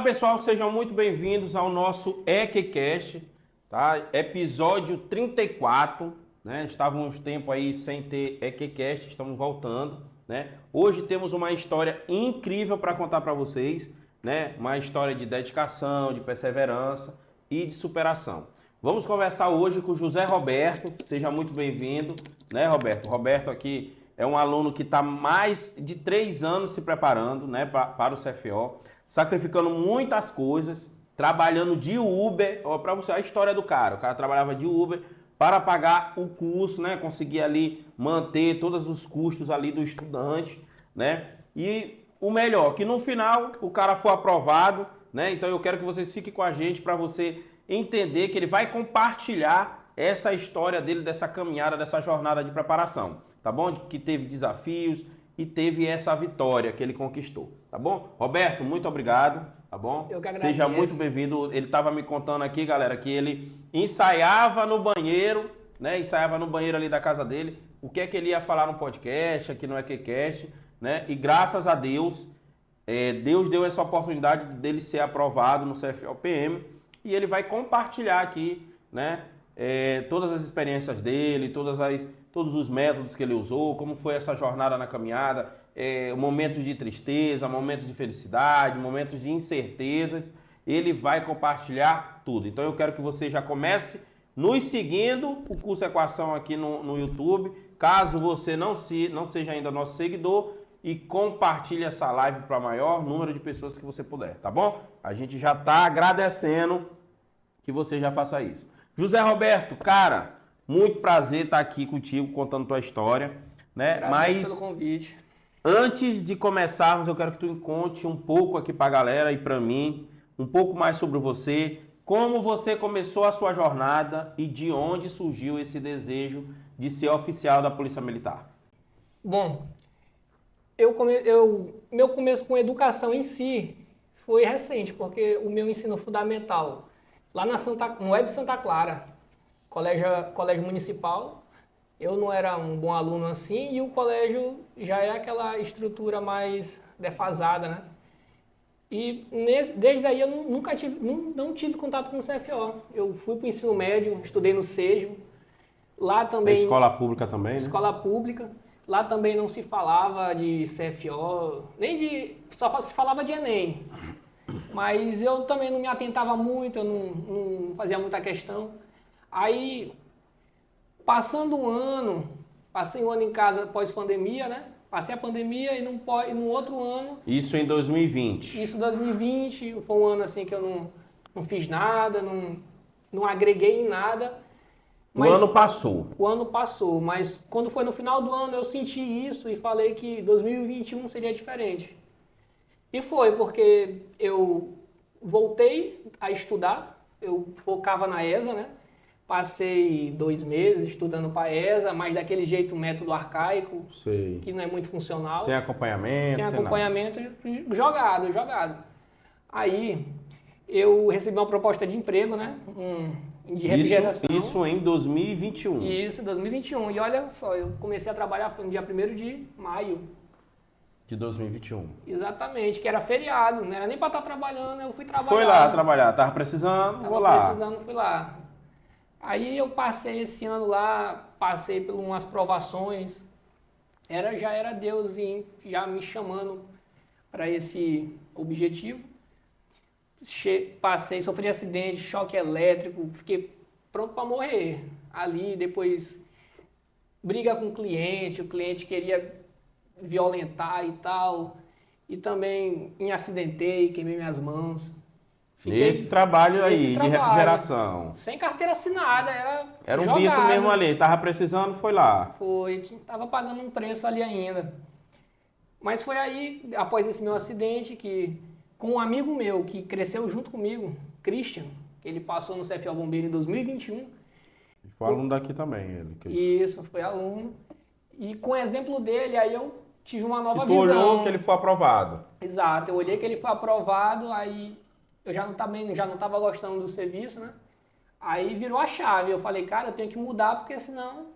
pessoal, sejam muito bem-vindos ao nosso EQCast, tá? Episódio 34, né? Estávamos um tempo aí sem ter EQCast, estamos voltando, né? Hoje temos uma história incrível para contar para vocês, né? Uma história de dedicação, de perseverança e de superação. Vamos conversar hoje com o José Roberto, seja muito bem-vindo, né, Roberto? Roberto aqui é um aluno que está mais de 3 anos se preparando, né, para o CFO, sacrificando muitas coisas, trabalhando de Uber. Para você, a história do cara, o cara trabalhava de Uber para pagar o curso, né, conseguir ali manter todos os custos ali do estudante, né, e o melhor, que no final o cara foi aprovado, né, então eu quero que vocês fiquem com a gente para você entender que ele vai compartilhar essa história dele, dessa caminhada, dessa jornada de preparação, tá bom? Que teve desafios e teve essa vitória que ele conquistou, tá bom? Roberto, muito obrigado, tá bom? Eu que agradeço. Seja muito bem-vindo. Ele estava me contando aqui, galera, que ele ensaiava no banheiro, né? Ensaiava no banheiro ali da casa dele, o que é que ele ia falar no podcast, aqui no EQCast, né? E graças a Deus, Deus deu essa oportunidade dele ser aprovado no CFO-PM e ele vai compartilhar aqui, né? Todas as experiências dele, todos os métodos que ele usou, como foi essa jornada na caminhada, momentos de tristeza, momentos de felicidade, momentos de incertezas, ele vai compartilhar tudo. Então eu quero que você já comece nos seguindo, o curso Equação aqui no YouTube, caso você não seja ainda nosso seguidor, e compartilhe essa live para o maior número de pessoas que você puder, tá bom? A gente já está agradecendo que você já faça isso. José Roberto, cara, muito prazer estar aqui contigo contando tua história, né? Mas pelo convite. Antes de começarmos, eu quero que tu conte um pouco aqui para a galera e para mim, um pouco mais sobre você, como você começou a sua jornada e de onde surgiu esse desejo de ser oficial da Polícia Militar. Bom, meu começo com educação em si foi recente, porque o meu ensino fundamental lá no Web Santa Clara, colégio municipal, eu não era um bom aluno assim, e o colégio já é aquela estrutura mais defasada, né? E desde aí eu não tive contato com o CFO. Eu fui para o ensino médio, estudei no SEJO, lá também... Escola pública também, né? Escola pública, lá também não se falava de CFO, só se falava de Enem. Mas eu também não me atentava muito, eu não fazia muita questão. Aí, passei um ano em casa pós-pandemia, né? Passei a pandemia e no outro ano... Isso em 2020. Isso em 2020, foi um ano assim que eu não fiz nada, não agreguei em nada. Mas, o ano passou. O ano passou, mas quando foi no final do ano eu senti isso e falei que 2021 seria diferente. E foi, porque eu voltei a estudar, eu focava na ESA, né? Passei 2 meses estudando para a ESA, mas daquele jeito método arcaico, sei, que não é muito funcional. Sem acompanhamento. Sem acompanhamento, jogado. Aí eu recebi uma proposta de emprego, né? De refrigeração. Isso em 2021. Isso, 2021. E olha só, eu comecei a trabalhar no dia 1º de maio. De 2021. Exatamente, que era feriado, não era nem para estar trabalhando, eu fui trabalhar. Foi lá trabalhar, tava precisando, vou lá. Fui lá. Aí eu passei esse ano lá, passei por umas provações, já era Deus já me chamando para esse objetivo. Sofri acidente, choque elétrico, fiquei pronto para morrer. Ali, depois, briga com o cliente queria violentar e tal. E também me acidentei, queimei minhas mãos. Nesse trabalho aí, de refrigeração. Sem carteira assinada, era um jogado. Bico mesmo ali, tava precisando, foi lá. Foi, tava pagando um preço ali ainda. Mas foi aí, após esse meu acidente, que com um amigo meu que cresceu junto comigo, Christian, que ele passou no CFO Bombeiro em 2021. Foi aluno daqui também, ele. Isso, foi aluno. E com o exemplo dele, aí eu tive uma nova visão. Tu olhou que ele foi aprovado. Exato, eu olhei que ele foi aprovado, aí eu já não estava gostando do serviço, né? Aí virou a chave, eu falei, cara, eu tenho que mudar, porque senão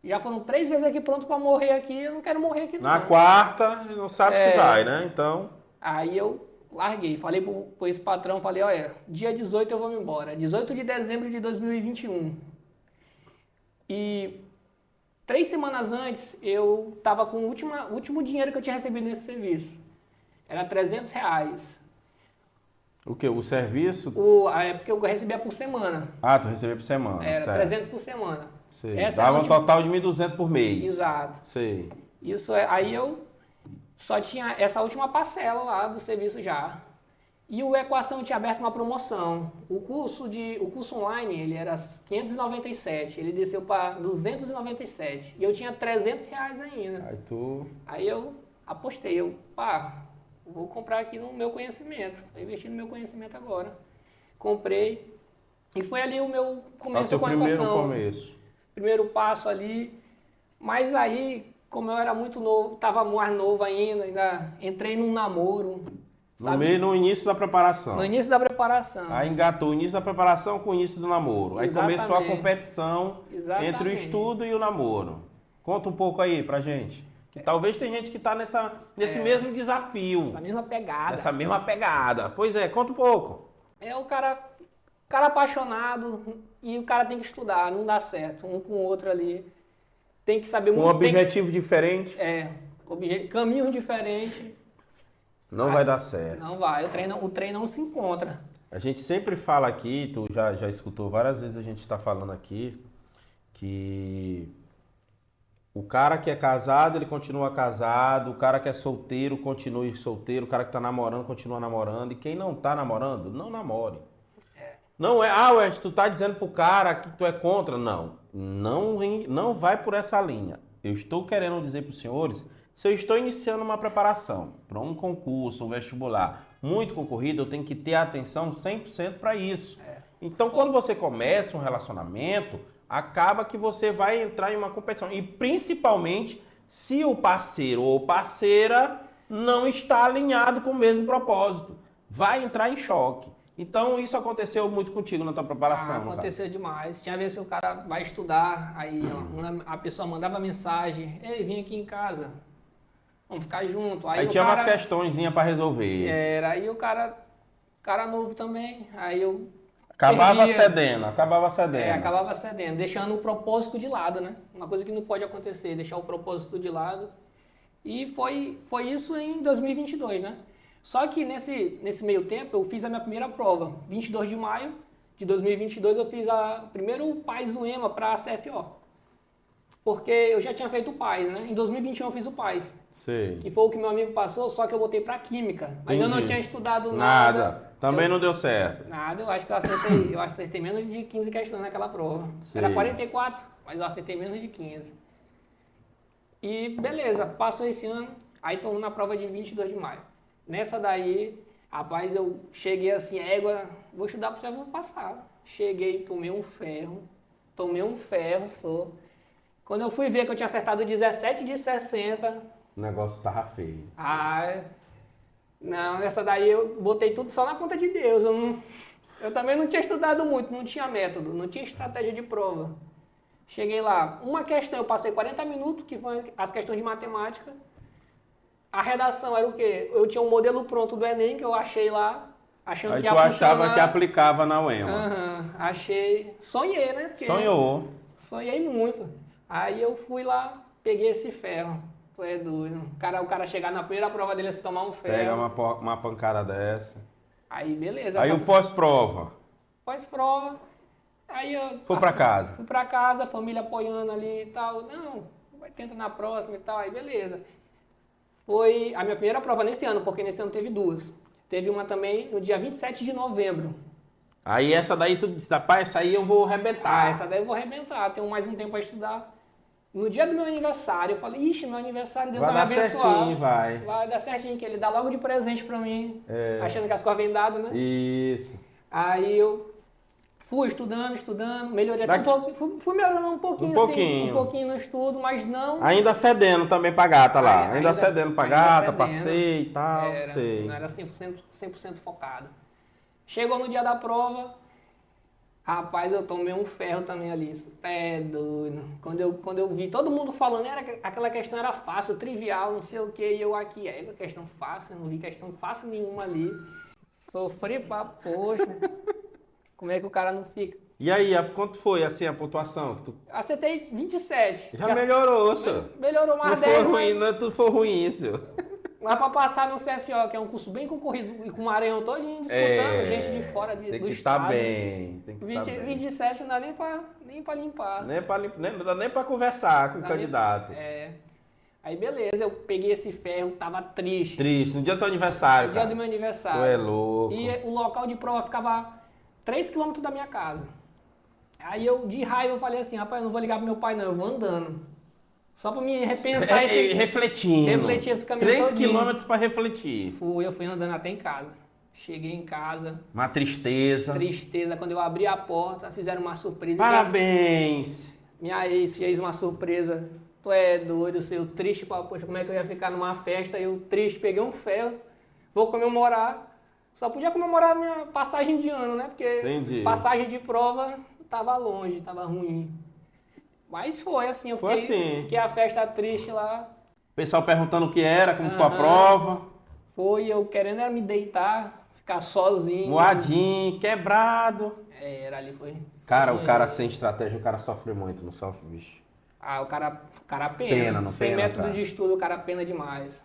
já foram 3 vezes aqui pronto para morrer aqui, eu não quero morrer aqui não. Na quarta, não sabe se vai, né? Então... Aí eu larguei. Falei pro esse patrão, falei, olha, dia 18 eu vou me embora. 18 de dezembro de 2021. E 3 semanas antes, eu tava com o último dinheiro que eu tinha recebido nesse serviço. Era R$ 300. O que? O serviço? A época eu recebia por semana. Ah, tu recebia por semana, Era certo. 300 por semana. Sei. Essa Dava era a um última- total de 1.200 por mês. Exato. Sei. Aí eu só tinha essa última parcela lá do serviço já. E o Equação tinha aberto uma promoção. O curso online, ele era 597, ele desceu para 297. E eu tinha R$ 300 ainda. Aí eu apostei, vou comprar aqui no meu conhecimento. Vou investir no meu conhecimento agora. Comprei. E foi ali o meu começo com a equação. Primeiro passo ali. Mas aí, como eu era muito novo, estava mais novo ainda entrei num namoro. No início da preparação. No início da preparação. Aí engatou o início da preparação com o início do namoro. Aí começou a competição entre o estudo e o namoro. Conta um pouco aí pra gente. Que talvez tem gente que tá nesse mesmo desafio. Essa mesma pegada. Pois é, conta um pouco. É o cara apaixonado e o cara tem que estudar, não dá certo. Um com o outro ali. Tem que saber muito. Um objetivo diferente. Caminhos diferentes. Não vai dar certo. Não vai, o trem não se encontra. A gente sempre fala aqui, tu já escutou várias vezes a gente está falando aqui, que o cara que é casado, ele continua casado, o cara que é solteiro, continue solteiro, o cara que está namorando, continua namorando, e quem não está namorando, não namore. Não é, Wes, tu tá dizendo pro cara que tu é contra. Não vai por essa linha. Eu estou querendo dizer para os senhores, se eu estou iniciando uma preparação para um concurso, um vestibular muito concorrido, eu tenho que ter atenção 100% para isso. Então, quando você começa um relacionamento, acaba que você vai entrar em uma competição. E principalmente se o parceiro ou parceira não está alinhado com o mesmo propósito. Vai entrar em choque. Então, isso aconteceu muito contigo na tua preparação. Aconteceu demais. Tinha vezes que o cara vai estudar, aí a pessoa mandava mensagem, ei, vim aqui em casa. Vamos ficar junto. Aí tinha umas questõezinhas para resolver. Aí o cara novo também, aí eu acabava cedendo. Acabava cedendo, deixando o propósito de lado, né? Uma coisa que não pode acontecer, deixar o propósito de lado. E foi isso em 2022, né? Só que nesse meio tempo eu fiz a minha primeira prova. 22 de maio de 2022 eu fiz o primeiro PAS do EMA para a CFO. Porque eu já tinha feito o PAS, né? Em 2021 eu fiz o PAS. Sei. Que foi o que meu amigo passou, só que eu botei para Química. Mas eu não tinha estudado nada. Também não deu certo. Nada, eu acho que eu acertei menos de 15 questões naquela prova. Sei. Era 44, mas eu acertei menos de 15. E beleza, passou esse ano, aí estamos na prova de 22 de maio. Nessa daí, rapaz, eu cheguei assim, vou estudar para você, eu vou passar. Cheguei, tomei um ferro, só. Quando eu fui ver que eu tinha acertado 17 de 60... O negócio tava feio. Não, nessa daí eu botei tudo só na conta de Deus. Eu também não tinha estudado muito, não tinha método, não tinha estratégia de prova. Cheguei lá, uma questão eu passei 40 minutos, que foi as questões de matemática. A redação era o quê? Eu tinha um modelo pronto do Enem que eu achei lá, achando que ia funcionar. Aí tu achava que aplicava na UEMA? Achei. Sonhei, né? Sonhou. Sonhei muito. Aí eu fui lá, peguei esse ferro. Tu é doido. O cara chegar na primeira prova dele se tomar um ferro. Pega uma pancada dessa. Aí beleza. Aí o pós-prova. Pós-prova. Aí eu... Fui pra casa. Fui pra casa, família apoiando ali e tal. Não, tenta na próxima e tal. Aí beleza. Foi a minha primeira prova nesse ano, porque nesse ano teve duas. Teve uma também no dia 27 de novembro. Aí essa daí tu disse, rapaz, essa aí eu vou arrebentar. Essa daí eu vou arrebentar. Tenho mais um tempo pra estudar. No dia do meu aniversário, eu falei, ixi, meu aniversário, Deus vai me abençoar. Certinho, vai dar certinho, que ele dá logo de presente pra mim, achando que as coisas vêm dadas, né? Isso. Aí eu fui estudando, melhorei até um pouco, fui melhorando um pouquinho, assim, um pouquinho no estudo, mas não... Ainda cedendo também pra gata lá, ainda cedendo pra gata, passei e tal, não era 100% focado. Chegou no dia da prova, Rapaz, eu tomei um ferro também ali. Isso é doido. Quando eu vi todo mundo falando, aquela questão era fácil, trivial, não sei o que, e eu aqui, questão fácil, eu não vi questão fácil nenhuma ali. Sofri pra poxa. Como é que o cara não fica? E aí, quanto foi assim a pontuação? Acertei 27. Já melhorou, senhor. Melhorou mais Não 10, foi ruim, não foi ruim isso. Mas para passar no CFO, que é um curso bem concorrido e com o Maranhão todo disputando, gente de fora tem do que estado. estar bem, tem que 20, estar bem. 27 não dá nem para limpar. Não dá nem para conversar com o candidato. Aí beleza, eu peguei esse ferro, tava triste. Triste, no dia do teu aniversário, No cara. dia do meu aniversário. Tu é louco. E o local de prova ficava 3 km da minha casa. Aí eu, de raiva, eu falei assim, rapaz, eu não vou ligar pro meu pai não, eu vou andando. Só pra me repensar refletir esse caminho 3 todinho. quilômetros para refletir. Eu fui andando até em casa. Cheguei em casa. Uma tristeza. Tristeza. Quando eu abri a porta, fizeram uma surpresa. Parabéns! Minha ex fez uma surpresa. Tu é doido, eu triste, poxa, como é que eu ia ficar numa festa? Eu triste, peguei um ferro, vou comemorar. Só podia comemorar a minha passagem de ano, né? Porque Entendi. passagem de prova tava longe, tava ruim. Mas foi assim, eu fiquei a festa triste lá. O pessoal perguntando o que era, como foi a prova. Foi, eu querendo era me deitar, ficar sozinho. Moadinho, quebrado. Era ali, foi. Cara, o cara sem estratégia, o cara sofre muito, não sofre, bicho. O cara pena. Pena, não Sem pena, método cara. de estudo, o cara pena demais.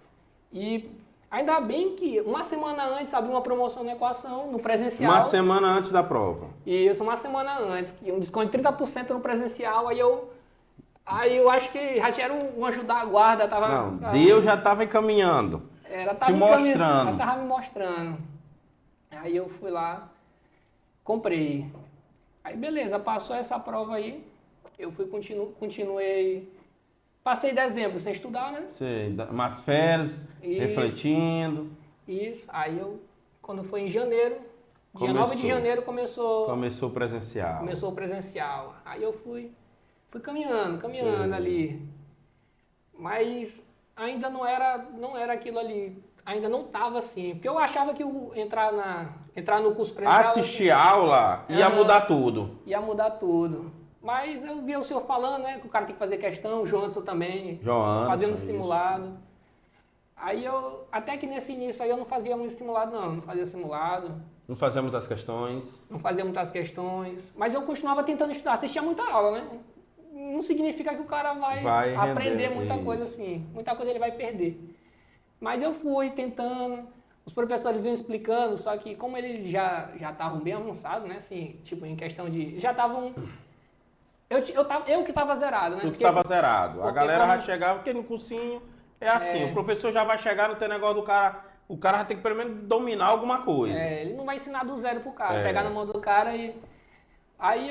E ainda bem que uma semana antes abriu uma promoção na equação, no presencial. Uma semana antes da prova. Isso, uma semana antes. Um desconto de 30% no presencial, aí eu acho que já tinha um anjo da guarda, Deus já estava encaminhando. Te mostrando. Já tava me mostrando. Aí eu fui lá, comprei. Aí beleza, passou essa prova aí. Eu continuei. Passei dezembro sem estudar, né? Sei, umas férias, refletindo. Isso. Aí quando foi em janeiro, dia 9 de janeiro começou o presencial. Começou o presencial. Aí eu fui caminhando ali. Mas ainda não era aquilo ali. Ainda não estava assim. Porque eu achava que entrar no curso presencial... Assistir aula ia mudar tudo. Ia mudar tudo. Mas eu vi o senhor falando, né? Que o cara tem que fazer questão, o Joãoson também. Fazendo simulado. Aí até que nesse início aí eu não fazia muito simulado, não. Não fazia simulado. Não fazia muitas questões. Não fazia muitas questões. Mas eu continuava tentando estudar. Assistia muita aula, né? Não significa que o cara vai aprender muita coisa assim. Muita coisa ele vai perder. Mas eu fui tentando. Os professores iam explicando, só que como eles já estavam bem avançados, né? Assim, tipo, em questão de... Já estavam... Eu que estava zerado, né? Tu que estava zerado. A galera já chegava, porque no cursinho é assim, o professor já vai chegar no teu negócio do cara, o cara vai ter que pelo menos dominar alguma coisa. Ele não vai ensinar do zero pro cara, pegar na mão do cara e... Aí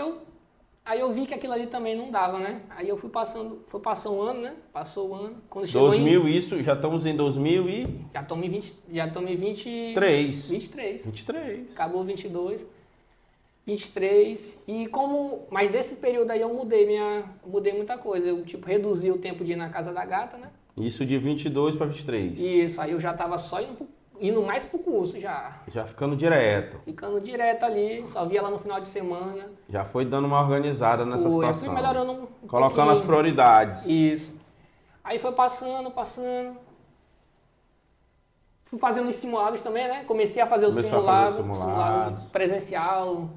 eu vi que aquilo ali também não dava, né? Aí eu passou um ano, né? Passou o ano. Quando chegou isso, já estamos em 2000 e... Já estamos em 23. 23. Acabou 22. 23. Mas desse período aí eu mudei muita coisa. Eu, tipo, reduzi o tempo de ir na casa da gata, né? Isso de 22 para 23. Isso, aí eu já tava só indo mais pro curso já. Já ficando direto. Ficando direto ali, só via lá no final de semana. Já foi dando uma organizada nessa situação. Fui melhorando colocando pouquinho. As prioridades. Isso. Aí foi passando. Fui fazendo os simulados também, né? Comecei a fazer o simulado presencial.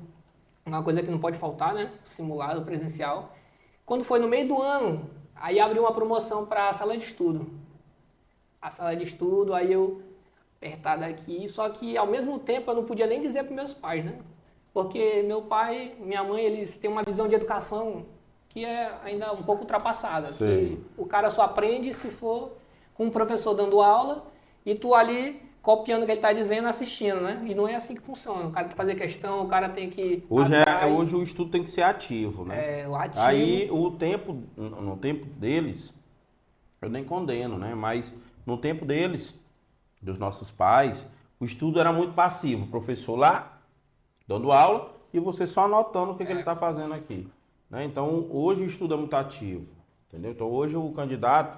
Uma coisa que não pode faltar, né? Simulado presencial. Quando foi no meio do ano, aí abriu uma promoção para a sala de estudo. A sala de estudo, aí eu apertado aqui, só que ao mesmo tempo eu não podia nem dizer para meus pais, né? Porque meu pai, minha mãe, eles têm uma visão de educação que é ainda um pouco ultrapassada. Que o cara só aprende se for com um professor dando aula e tu ali copiando o que ele está dizendo, assistindo, né? E não é assim que funciona. O cara tem que fazer questão, o cara tem que... Hoje o estudo tem que ser ativo, né? O ativo. Aí no tempo deles, eu nem condeno, né? Mas no tempo deles, dos nossos pais, o estudo era muito passivo. O professor lá, dando aula, e você só anotando o que ele está fazendo aqui. Né? Então, hoje o estudo é muito ativo. Entendeu? Então, hoje o candidato,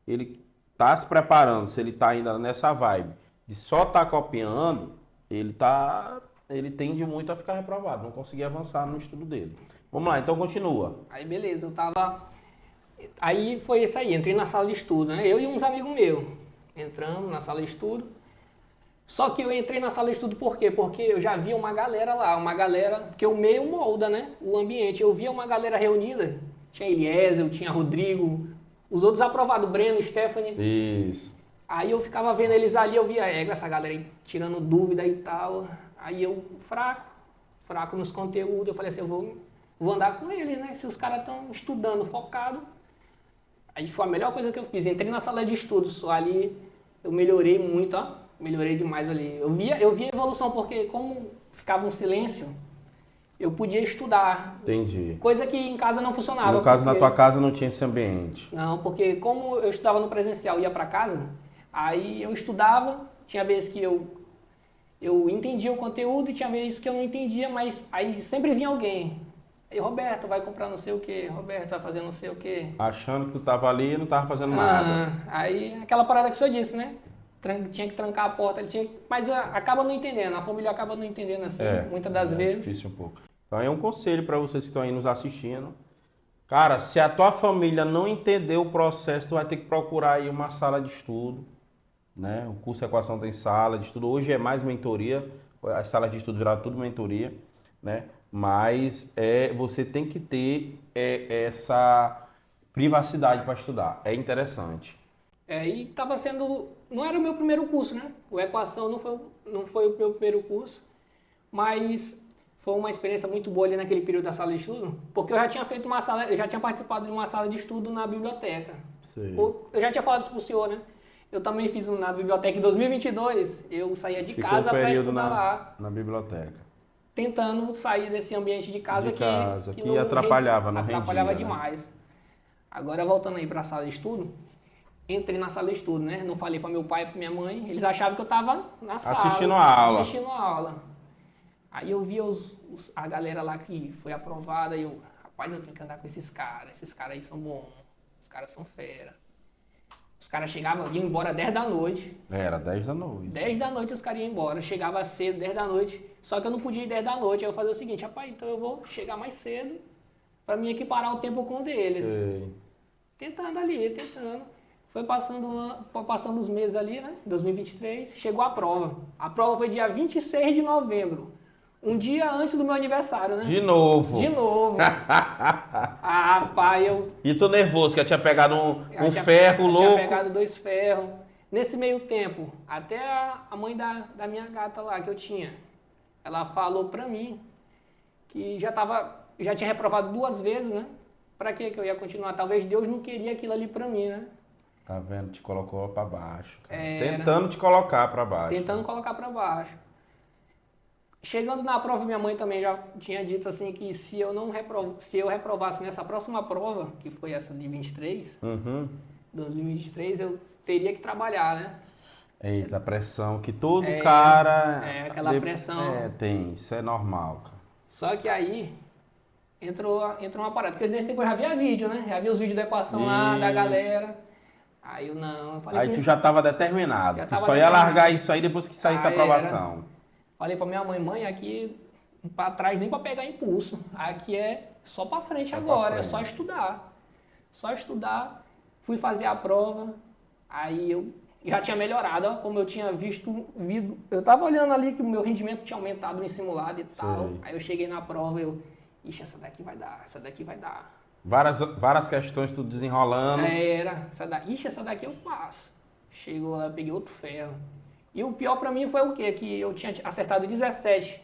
ele está se preparando, se ele está ainda nessa vibe de só estar copiando, ele está ele tende muito a ficar reprovado, não conseguir avançar no estudo dele. Vamos lá, então continua. Aí beleza, eu tava. Aí foi isso aí, entrei na sala de estudo, né? Eu e uns amigos meus. Entramos na sala de estudo. Só que eu entrei na sala de estudo por quê? Porque eu já via uma galera lá, uma galera. Porque o meio molda, né? O ambiente. Eu via uma galera reunida. Tinha Eliezer, tinha Rodrigo, os outros aprovados, Breno, Stephanie. Isso. Aí eu ficava vendo eles ali, eu via essa galera aí tirando dúvida e tal. Aí eu, fraco nos conteúdos, eu falei assim, eu vou andar com eles, né? Se os caras estão estudando, focado. Aí foi a melhor coisa que eu fiz. Entrei na sala de estudo, só ali eu melhorei muito, ó. Melhorei demais ali. Eu via a evolução, porque como ficava um silêncio, eu podia estudar. Entendi. Coisa que em casa não funcionava. No caso, porque... na tua casa não tinha esse ambiente. Não, porque como eu estudava no presencial e ia para casa, aí eu estudava, tinha vezes que eu entendia o conteúdo e tinha vezes que eu não entendia, mas aí sempre vinha alguém. Aí, Roberto, vai comprar não sei o quê, Roberto vai fazer não sei o quê. Achando que tu tava ali e não tava fazendo nada. Aí aquela parada que o senhor disse, né? Tinha que trancar a porta, mas acaba não entendendo, a família acaba não entendendo assim, muitas das vezes. É difícil um pouco. Então é um conselho para vocês que estão aí nos assistindo. Cara, se a tua família não entender o processo, tu vai ter que procurar aí uma sala de estudo, né? O curso de equação tem sala de estudo. Hoje é mais mentoria, as salas de estudo viraram tudo mentoria, né? Mas você tem que ter essa privacidade para estudar. É interessante. E estava sendo, não era o meu primeiro curso, né? O equação não foi o meu primeiro curso, mas foi uma experiência muito boa ali naquele período da sala de estudo, porque eu já tinha feito eu já tinha participado de uma sala de estudo na biblioteca. Sei. Eu já tinha falado isso pro senhor, né? Eu também fiz na biblioteca em 2022, eu saía de casa para estudar lá. Na biblioteca. Tentando sair desse ambiente de casa que atrapalhava, não atrapalhava rendia, demais. Né? Agora voltando aí para a sala de estudo, entrei na sala de estudo, né? Não falei para meu pai e para minha mãe, eles achavam que eu estava na sala. Assistindo a aula. Aí eu via a galera lá que foi aprovada e eu, rapaz, eu tenho que andar com esses caras aí são bons, os caras são fera. Os caras chegavam, iam embora 10 da noite. Era 10 da noite. 10 da noite os caras iam embora. Chegava cedo, 10 da noite. Só que eu não podia ir 10 da noite. Aí eu fazia o seguinte, rapaz, então eu vou chegar mais cedo para me equiparar o tempo com o deles. Sei. Tentando. Foi passando os meses ali, né? 2023. Chegou a prova. A prova foi dia 26 de novembro. Um dia antes do meu aniversário, né? De novo. Rapaz, E tu nervoso, que eu tinha pegado um ferro louco. Eu tinha pegado 2 ferros. Nesse meio tempo, até a mãe da minha gata lá, que eu tinha, ela falou pra mim que já tinha reprovado 2 vezes, né? Pra que eu ia continuar? Talvez Deus não queria aquilo ali pra mim, né? Tá vendo? Te colocou pra baixo. Cara. Tentando te colocar pra baixo. Tentando colocar pra baixo. Chegando na prova, minha mãe também já tinha dito assim que se eu reprovasse nessa próxima prova, que foi essa de 2023, eu teria que trabalhar, né? Eita, a pressão que todo cara... aquela pressão. Tem, isso é normal, cara. Só que aí entrou uma parada, porque nesse tempo eu já via vídeo, né? Já via os vídeos da equação lá, da galera. Aí eu falei... Aí tu já tava determinado, tu só ia largar isso aí depois que saísse a aprovação. Falei pra minha mãe, aqui pra trás nem pra pegar impulso. Aqui é só pra frente agora, é só estudar. Só estudar. Fui fazer a prova, aí eu já tinha melhorado, ó, como eu tinha visto. Eu tava olhando ali que o meu rendimento tinha aumentado no simulado e tal. Sei. Aí eu cheguei na prova, ixi, essa daqui vai dar. Várias questões tudo desenrolando. Essa daqui eu passo. Chegou lá, eu peguei outro ferro. E o pior pra mim foi o quê? Que eu tinha acertado 17.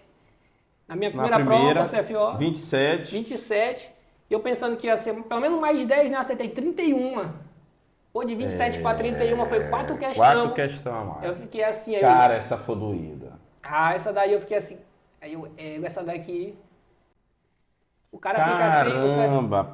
Na minha primeira prova, CFO. 27. E eu pensando que ia ser pelo menos mais de 10, né? Eu acertei 31. Pô, de 27 para 31 foi 4 questões. 4 questões a mais. Eu fiquei assim... Cara, essa foi doída. Essa daí eu fiquei assim... Aí essa daqui... O cara Caramba,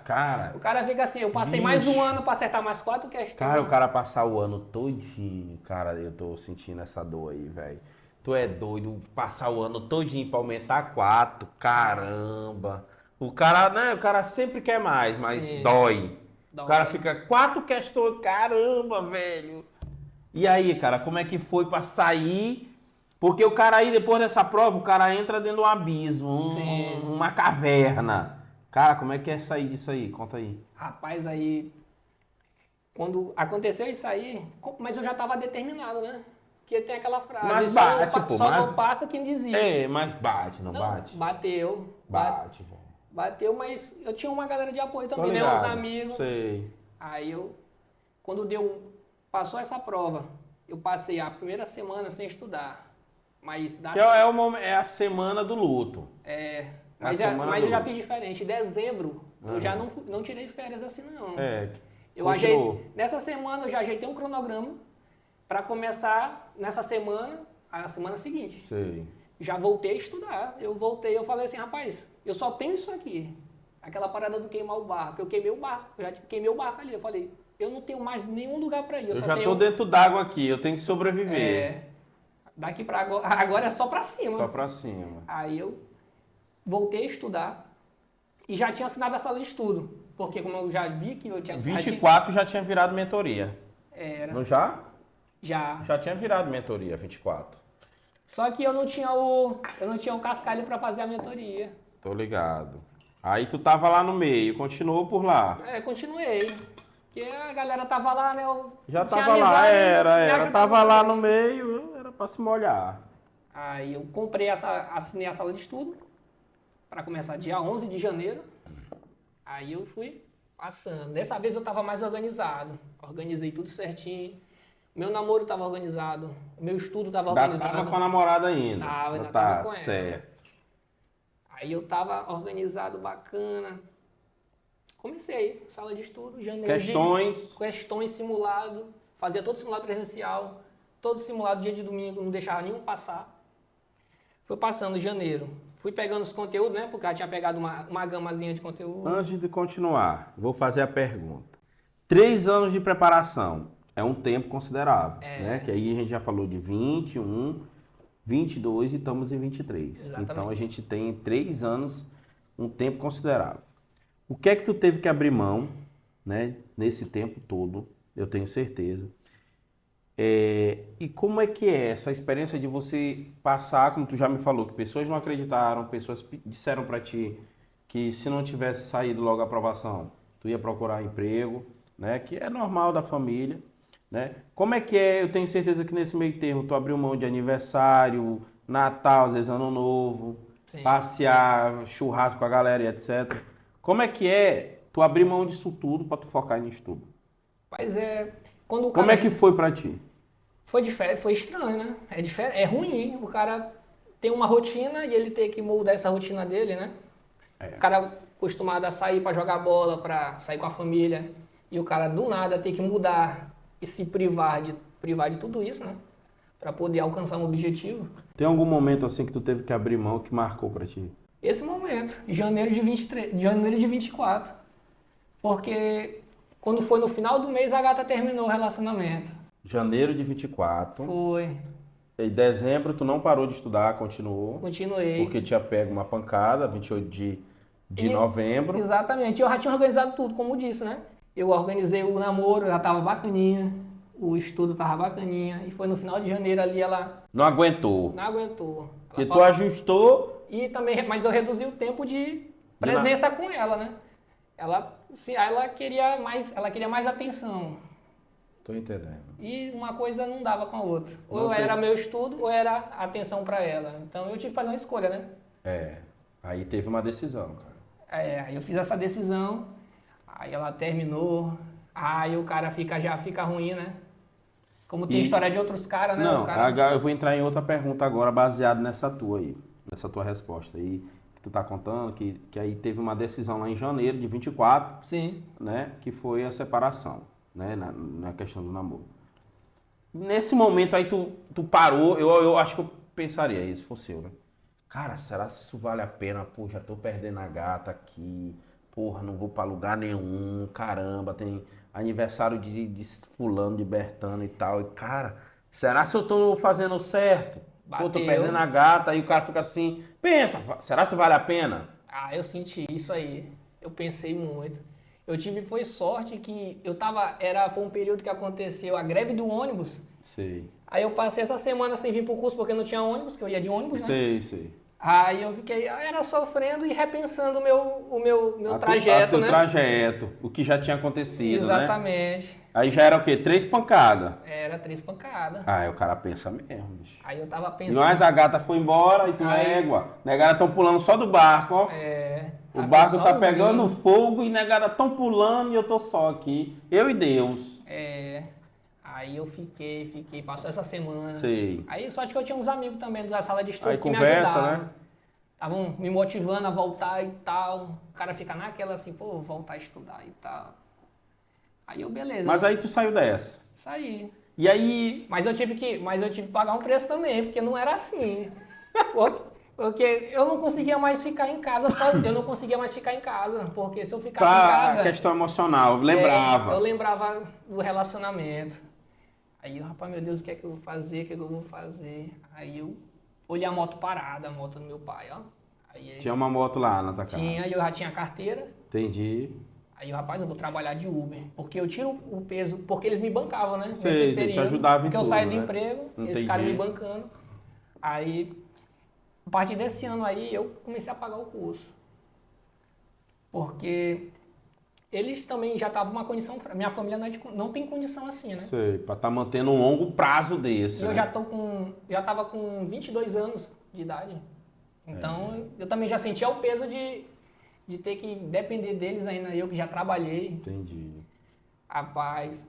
cara... O cara fica assim, eu passei mais um ano para acertar mais 4 questões. Cara, o cara passar o ano todinho, cara, eu tô sentindo essa dor aí, velho. Tu é doido, passar o ano todinho pra aumentar 4, caramba. O cara sempre quer mais, mas dói. O cara fica 4 questões, caramba, velho. E aí, cara, como é que foi pra sair Porque o cara aí, depois dessa prova, o cara entra dentro de um abismo, Sim. uma caverna. Cara, como é que é sair disso aí? Conta aí. Rapaz, aí, quando aconteceu isso aí, mas eu já estava determinado, né? Porque tem aquela frase, Mas bate, pô. só não passa quem desiste. É, mas bate, não Não, bate? Bate, velho. bateu, mas eu tinha uma galera de apoio Tô também, né? Uns ligado. amigos. Sei. Aí quando passou essa prova, eu passei a primeira semana sem estudar. Mas Que é a semana do luto. mas a semana eu do já luto. fiz diferente. Em dezembro, eu já Aham. não tirei férias assim, não. Eu Continuou. nessa semana eu já ajeitei um cronograma para começar nessa semana, a semana seguinte. Sei. Já voltei a estudar. Eu falei assim, rapaz, eu só tenho isso aqui. Aquela parada do queimar o barco. Eu queimei o barco, eu já queimei o barco ali. Eu falei, eu não tenho mais nenhum lugar para ir. Eu só já tenho tô dentro d'água aqui, eu tenho que sobreviver. daqui para agora, agora é só para cima. Só pra cima. Aí eu voltei a estudar e já tinha assinado a sala de estudo. Porque como eu já vi que eu tinha... 24 já tinha virado mentoria. Era, Não já? já. Já tinha virado mentoria, 24. Só que eu não tinha o cascalho para fazer a mentoria. Tô ligado. Aí tu tava lá no meio, continuou por lá. Continuei. Porque a galera tava lá, né? Eu Já tinha tava lá, amizade, me era. ajudava Tava lá também. no meio, era pra se molhar. Aí eu assinei a sala de estudo para começar dia 11 de janeiro. Aí eu fui passando. Dessa vez eu estava mais organizado. Organizei tudo certinho. Meu namoro estava organizado. O meu estudo estava Ainda organizado. tava com a namorada ainda. Ainda tá, tava com ela. certo. Aí eu estava organizado, bacana. Comecei, sala de estudo, janeiro. Questões simulado. Fazia todo simulado presencial. Todo simulado dia de domingo, não deixava nenhum passar. Foi passando janeiro. Fui pegando os conteúdos, né? Porque eu tinha pegado uma gamazinha de conteúdo. Antes de continuar, vou fazer a pergunta. 3 anos de preparação é um tempo considerável, né? Que aí a gente já falou de 21, 22 e estamos em 23. Exatamente. Então a gente tem 3 anos, um tempo considerável. O que é que tu teve que abrir mão, né? Nesse tempo todo, eu tenho certeza. E como é que é essa experiência de você passar, como tu já me falou, que pessoas não acreditaram, pessoas disseram pra ti que se não tivesse saído logo a aprovação, tu ia procurar emprego, né? Que é normal da família, né? Como é que é? Eu tenho certeza que nesse meio termo tu abriu mão de aniversário, Natal, às vezes Ano Novo, Sim. passear, churrasco com a galera e etc. Como é que é tu abrir mão disso tudo pra tu focar nisso tudo? Mas quando o Como cara é que foi pra ti? foi estranho, né? É ruim. O cara tem uma rotina e ele tem que moldar essa rotina dele, né? O cara acostumado a sair para jogar bola, para sair com a família, e o cara do nada tem que mudar e se privar de tudo isso, né? Para poder alcançar um objetivo. Tem algum momento assim que tu teve que abrir mão que marcou pra ti? Esse momento, janeiro de 24. Porque quando foi no final do mês a gata terminou o relacionamento. Janeiro de 24. Foi. Em dezembro tu não parou de estudar, continuou. Continuei. Porque tinha pego uma pancada, 28 de novembro. Exatamente. Eu já tinha organizado tudo, como disse, né? Eu organizei o namoro, já tava bacaninha. O estudo tava bacaninha. E foi no final de janeiro ali, ela Não aguentou. não aguentou. Porque tu ajustou. E também, mas eu reduzi o tempo de presença com ela, né? Ela queria mais atenção. Tô entendendo. E uma coisa não dava com a outra. Ou Não tem- era meu estudo, ou era atenção para ela. Então eu tive que fazer uma escolha, né? Aí teve uma decisão, cara. Aí eu fiz essa decisão, aí ela terminou, aí o cara já fica ruim, né? Como tem história de outros caras, né? Não, O cara... agora eu vou entrar em outra pergunta agora, baseado nessa tua aí, nessa tua resposta aí, que tu tá contando, que aí teve uma decisão lá em janeiro de 24, Sim. né, que foi a separação, né, na questão do namoro. Nesse momento aí tu parou, eu acho que eu pensaria isso, se fosse eu, né? Cara, será que isso vale a pena? Pô, já tô perdendo a gata aqui, porra, não vou pra lugar nenhum, caramba, tem aniversário de fulano, de Bertano e tal, e cara, será que eu tô fazendo certo? Pô, tô Bateu. perdendo a gata, aí o cara fica assim, pensa, será que vale a pena? Eu senti isso aí. Eu pensei muito. Foi sorte que foi um período que aconteceu a greve do ônibus. Sei. Aí eu passei essa semana sem vir pro curso porque não tinha ônibus, que eu ia de ônibus, né? Sei. Aí eu fiquei, era sofrendo e repensando o meu trajeto, teu né? trajeto, o que já tinha acontecido, né? Exatamente. Aí já era o quê? 3 pancadas. Era 3 pancadas. Aí o cara pensa mesmo, bicho. Aí eu tava E nós, pensando, a gata foi embora e tu Aí- égua. Negada tão pulando só do barco, ó. O aqui barco tá sozinho. pegando fogo e negada tão pulando e eu tô só aqui. Eu e Deus. Aí eu fiquei, passou essa semana. Sei. Aí só que eu tinha uns amigos também da sala de estudo Aí que me conversa, ajudavam. né? Estavam me motivando a voltar e tal. O cara fica naquela assim, pô, vou voltar a estudar e tal. Aí eu, beleza. Mas aí tu saiu dessa. Saí. E aí. Mas eu tive que pagar um preço também, porque não era assim. Porque eu não conseguia mais ficar em casa, eu não conseguia mais ficar em casa, porque se eu ficasse em Pra casa, questão emocional, lembrava. eu lembrava do relacionamento. Aí eu, rapaz, meu Deus, o que é que eu vou fazer? O que é que eu vou fazer? Aí eu olhei a moto parada, a moto do meu pai, ó. Aí Tinha uma moto lá na tua casa. tinha, eu já tinha carteira. Entendi. Aí eu, rapaz, eu vou trabalhar de Uber, porque eu tiro o peso, porque eles me bancavam, né? Sei, nesse te período, ajudavam em porque eu tudo, saí do né? emprego, eles Entendi. ficaram me bancando. Aí, a partir desse ano aí, eu comecei a pagar o curso. Porque eles também já estavam uma condição, minha família não tem condição assim, né? Sei, pra tá mantendo um longo prazo desse. E eu né? já tava com 22 anos de idade. Então, eu também já sentia o peso de ter que depender deles ainda, eu que já trabalhei. Entendi. Rapaz,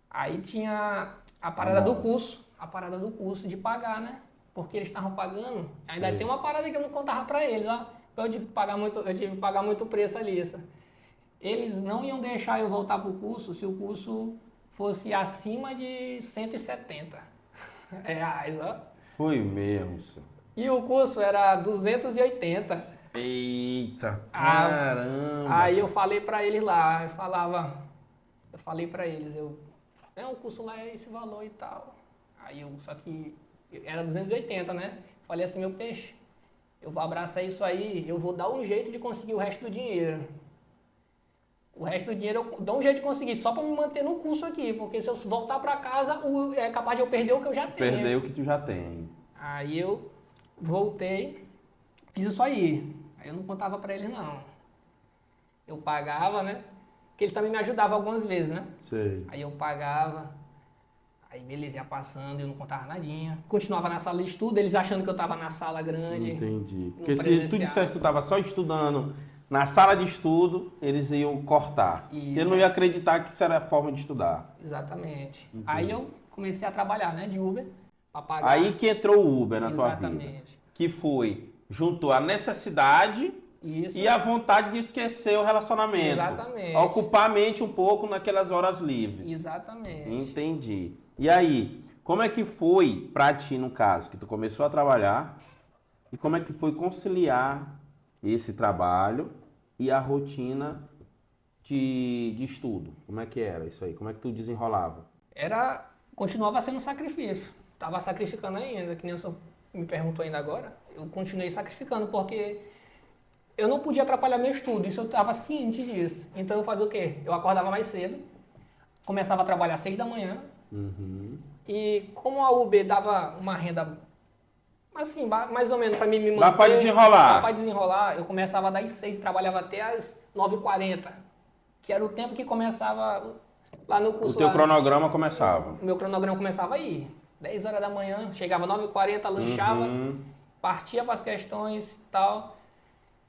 aí tinha a parada do curso de pagar, né? Porque eles estavam pagando. Ainda Sei. tem uma parada que eu não contava pra eles, ó. Eu tive que pagar muito preço ali, isso. Eles não iam deixar eu voltar pro curso se o curso fosse acima de 170 reais, ó. Foi mesmo, senhor. E o curso era 280. Eita, Ah, caramba. Aí eu falei pra eles lá, eu falei pra eles, o curso lá é esse valor e tal. Só que era 280, né? Falei assim, meu peixe, eu vou abraçar isso aí, eu vou dar um jeito de conseguir o resto do dinheiro. O resto do dinheiro eu dou um jeito de conseguir, só pra me manter no curso aqui, porque se eu voltar pra casa, é capaz de eu perder o que eu já tenho. Perdeu o que tu já tem. Aí eu voltei, fiz isso aí. Aí eu não contava pra eles não. Eu pagava, né? Porque eles também me ajudavam algumas vezes, né? Sei. Aí eu pagava, aí beleza, ia passando, eu não contava nadinha. Continuava na sala de estudo, eles achando que eu tava na sala grande. Entendi. no Porque se tu presencial. dissesse que tu tava só estudando na sala de estudo, eles iam cortar. E- Ele não ia acreditar que isso era a forma de estudar. Exatamente. Entendi. Aí eu comecei a trabalhar, né, de Uber, pra pagar. Aí que entrou o Uber na tua vida. Exatamente. Que foi, juntou a necessidade Isso. e a vontade de esquecer o relacionamento. Exatamente. Ocupar a mente um pouco naquelas horas livres. Exatamente. Entendi. E aí, como é que foi pra ti, no caso, que tu começou a trabalhar, e como é que foi conciliar esse trabalho e a rotina de estudo? Como é que era isso aí? Como é que tu desenrolava? Continuava sendo sacrifício. Tava sacrificando ainda, que nem o senhor me perguntou ainda agora. Eu continuei sacrificando, porque eu não podia atrapalhar meu estudo, isso eu estava ciente disso. Então eu fazia o quê? Eu acordava mais cedo, começava a trabalhar às 6 da manhã, e como a Uber dava uma renda, assim, mais ou menos para mim me manter... Dá pra desenrolar. Dá pra desenrolar, eu começava das 6 e trabalhava até às 9h40, que era o tempo que começava lá no curso. O teu lá, cronograma começava. o meu cronograma começava aí, 10 horas da manhã, chegava 9h40, lanchava, partia para as questões e tal,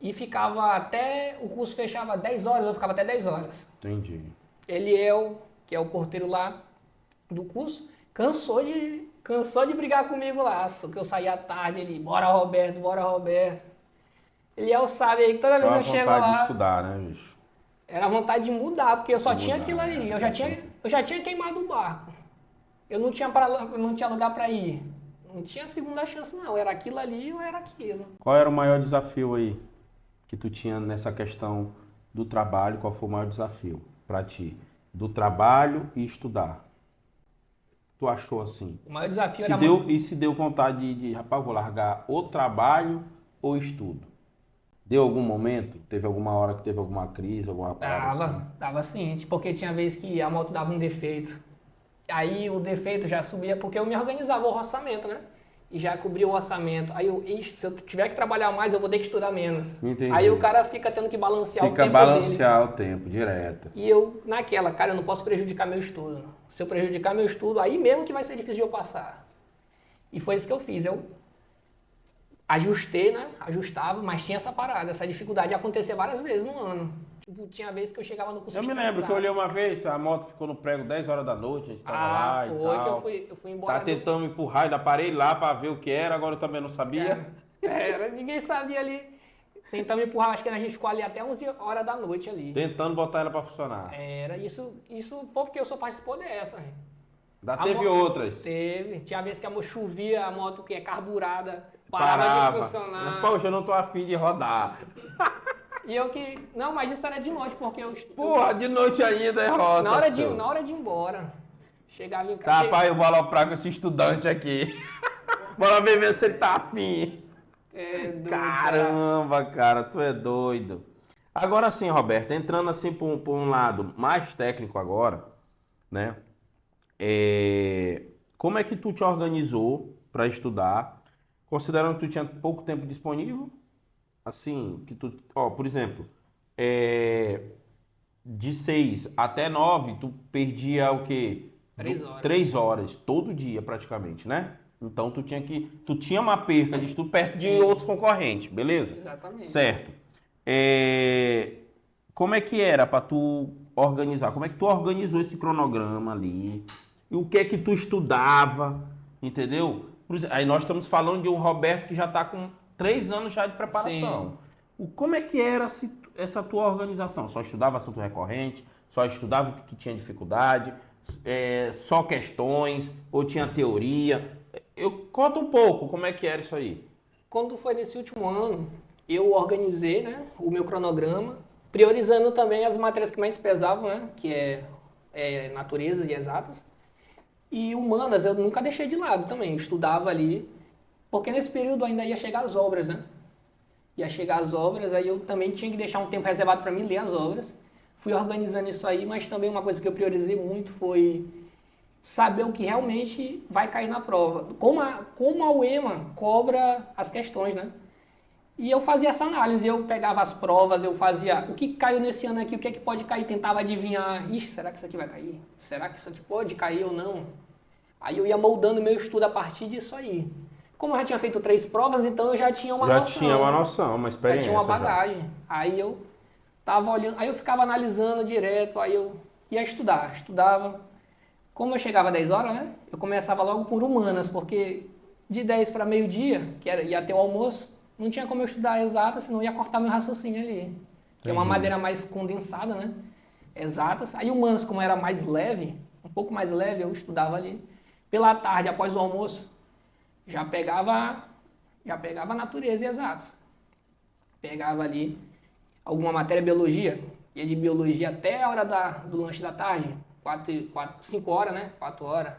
e ficava até, o curso fechava 10 horas, eu ficava até 10 horas. Entendi. Eliel, que é o porteiro lá do curso, cansou de brigar comigo lá, só que eu saía à tarde, ele, bora Roberto, bora Roberto. Eliel sabe aí que toda vez Só a eu chego vontade de lá, estudar, né, bicho? era vontade de mudar, porque eu só De tinha mudar, aquilo ali, é, eu já tinha queimado o barco. Eu não tinha lugar para ir. Não tinha segunda chance, não. Era aquilo ali ou era aquilo. Qual era o maior desafio aí que tu tinha nessa questão do trabalho? Qual foi o maior desafio pra ti? Do trabalho e estudar. Tu achou assim? O maior desafio Se deu vontade de, rapaz, vou largar o trabalho ou estudo? Deu algum momento? Teve alguma hora que teve alguma crise, alguma parada assim? Dava sim, porque tinha vez que a moto dava um defeito. Aí o defeito já subia, porque eu me organizava o orçamento, né? E já cobria o orçamento. Aí eu, ixi, se eu tiver que trabalhar mais, eu vou ter que estudar menos. Entendi. Aí o cara fica tendo que balancear o Fica tempo dele. balancear o tempo, direto. E eu, naquela, cara, eu não posso prejudicar meu estudo. Se eu prejudicar meu estudo, aí mesmo que vai ser difícil de eu passar. E foi isso que eu fiz. Eu ajustei, né? Ajustava, mas tinha essa parada, essa dificuldade de acontecer várias vezes no ano. Tipo, tinha vezes que eu chegava no curso Eu me lembro que eu olhei uma vez, a moto ficou no prego 10 horas da noite, a gente tava lá e foi tal. que eu fui embora. Tá tentando me empurrar, ainda parei lá pra ver o que era, agora eu também não sabia. Ninguém sabia ali. Tentando me empurrar, acho que a gente ficou ali até 11 horas da noite ali. Tentando botar ela pra funcionar. Era, isso foi porque eu só participou dessa. Ainda teve outras. Teve. Tinha vezes que a moto chovia, a moto que é carburada, parava de funcionar. Poxa, eu não tô afim de rodar. E eu que... Não, mas isso era de noite, porque eu... Porra, de noite ainda é roça. Na hora de ir embora. Chegava em casa... Rapaz, eu vou aloprar com esse estudante aqui. Bora ver se ele tá afim. Caramba, cara, tu é doido. Agora sim, Roberto, entrando assim por um lado mais técnico agora, né? Como é que tu te organizou para estudar, considerando que tu tinha pouco tempo disponível? Assim, que tu, por exemplo, de 6 até 9, tu perdia o quê? 3 horas. 3 horas, todo dia praticamente, né? Então tu tinha uma perca de estudo perto de outros concorrentes, beleza? Exatamente. Certo. Como é que era para tu organizar? Como é que tu organizou esse cronograma ali? E o que é que tu estudava? Entendeu? Aí nós estamos falando de um Roberto que já está com 3 anos já de preparação. Como é que era essa tua organização? Só estudava assunto recorrente? Só estudava o que tinha dificuldade? Só questões? Ou tinha teoria? Conta um pouco como é que era isso aí. Quando foi nesse último ano, eu organizei, né, o meu cronograma, priorizando também as matérias que mais pesavam, né, que é natureza e exatas. E humanas eu nunca deixei de lado também, eu estudava ali, porque nesse período ainda ia chegar as obras, né? Ia chegar as obras, aí eu também tinha que deixar um tempo reservado para mim ler as obras. Fui organizando isso aí, mas também uma coisa que eu priorizei muito foi saber o que realmente vai cair na prova. Como a UEMA cobra as questões, né? E eu fazia essa análise, eu pegava as provas, eu fazia o que caiu nesse ano aqui, o que é que pode cair, tentava adivinhar. Ixi, será que isso aqui vai cair? Será que isso aqui pode cair ou não? Aí eu ia moldando meu estudo a partir disso aí. Como eu já tinha feito 3 provas, então eu já tinha uma noção. Já tinha uma noção, uma experiência. Já tinha uma bagagem. Aí eu tava olhando, aí eu ficava analisando direto, aí eu ia estudava. Como eu chegava às 10 horas, né? Eu começava logo por humanas, porque de 10 para meio-dia, ia ter o almoço, não tinha como eu estudar exata, senão ia cortar meu raciocínio ali. Que é uma madeira mais condensada, né? Exatas. Aí humanas, como era mais leve, um pouco mais leve, eu estudava ali. Pela tarde, após o almoço, já pegava natureza e exatas. Pegava ali alguma matéria, biologia, ia de biologia até a hora do lanche da tarde, 5 horas, né? 4 horas.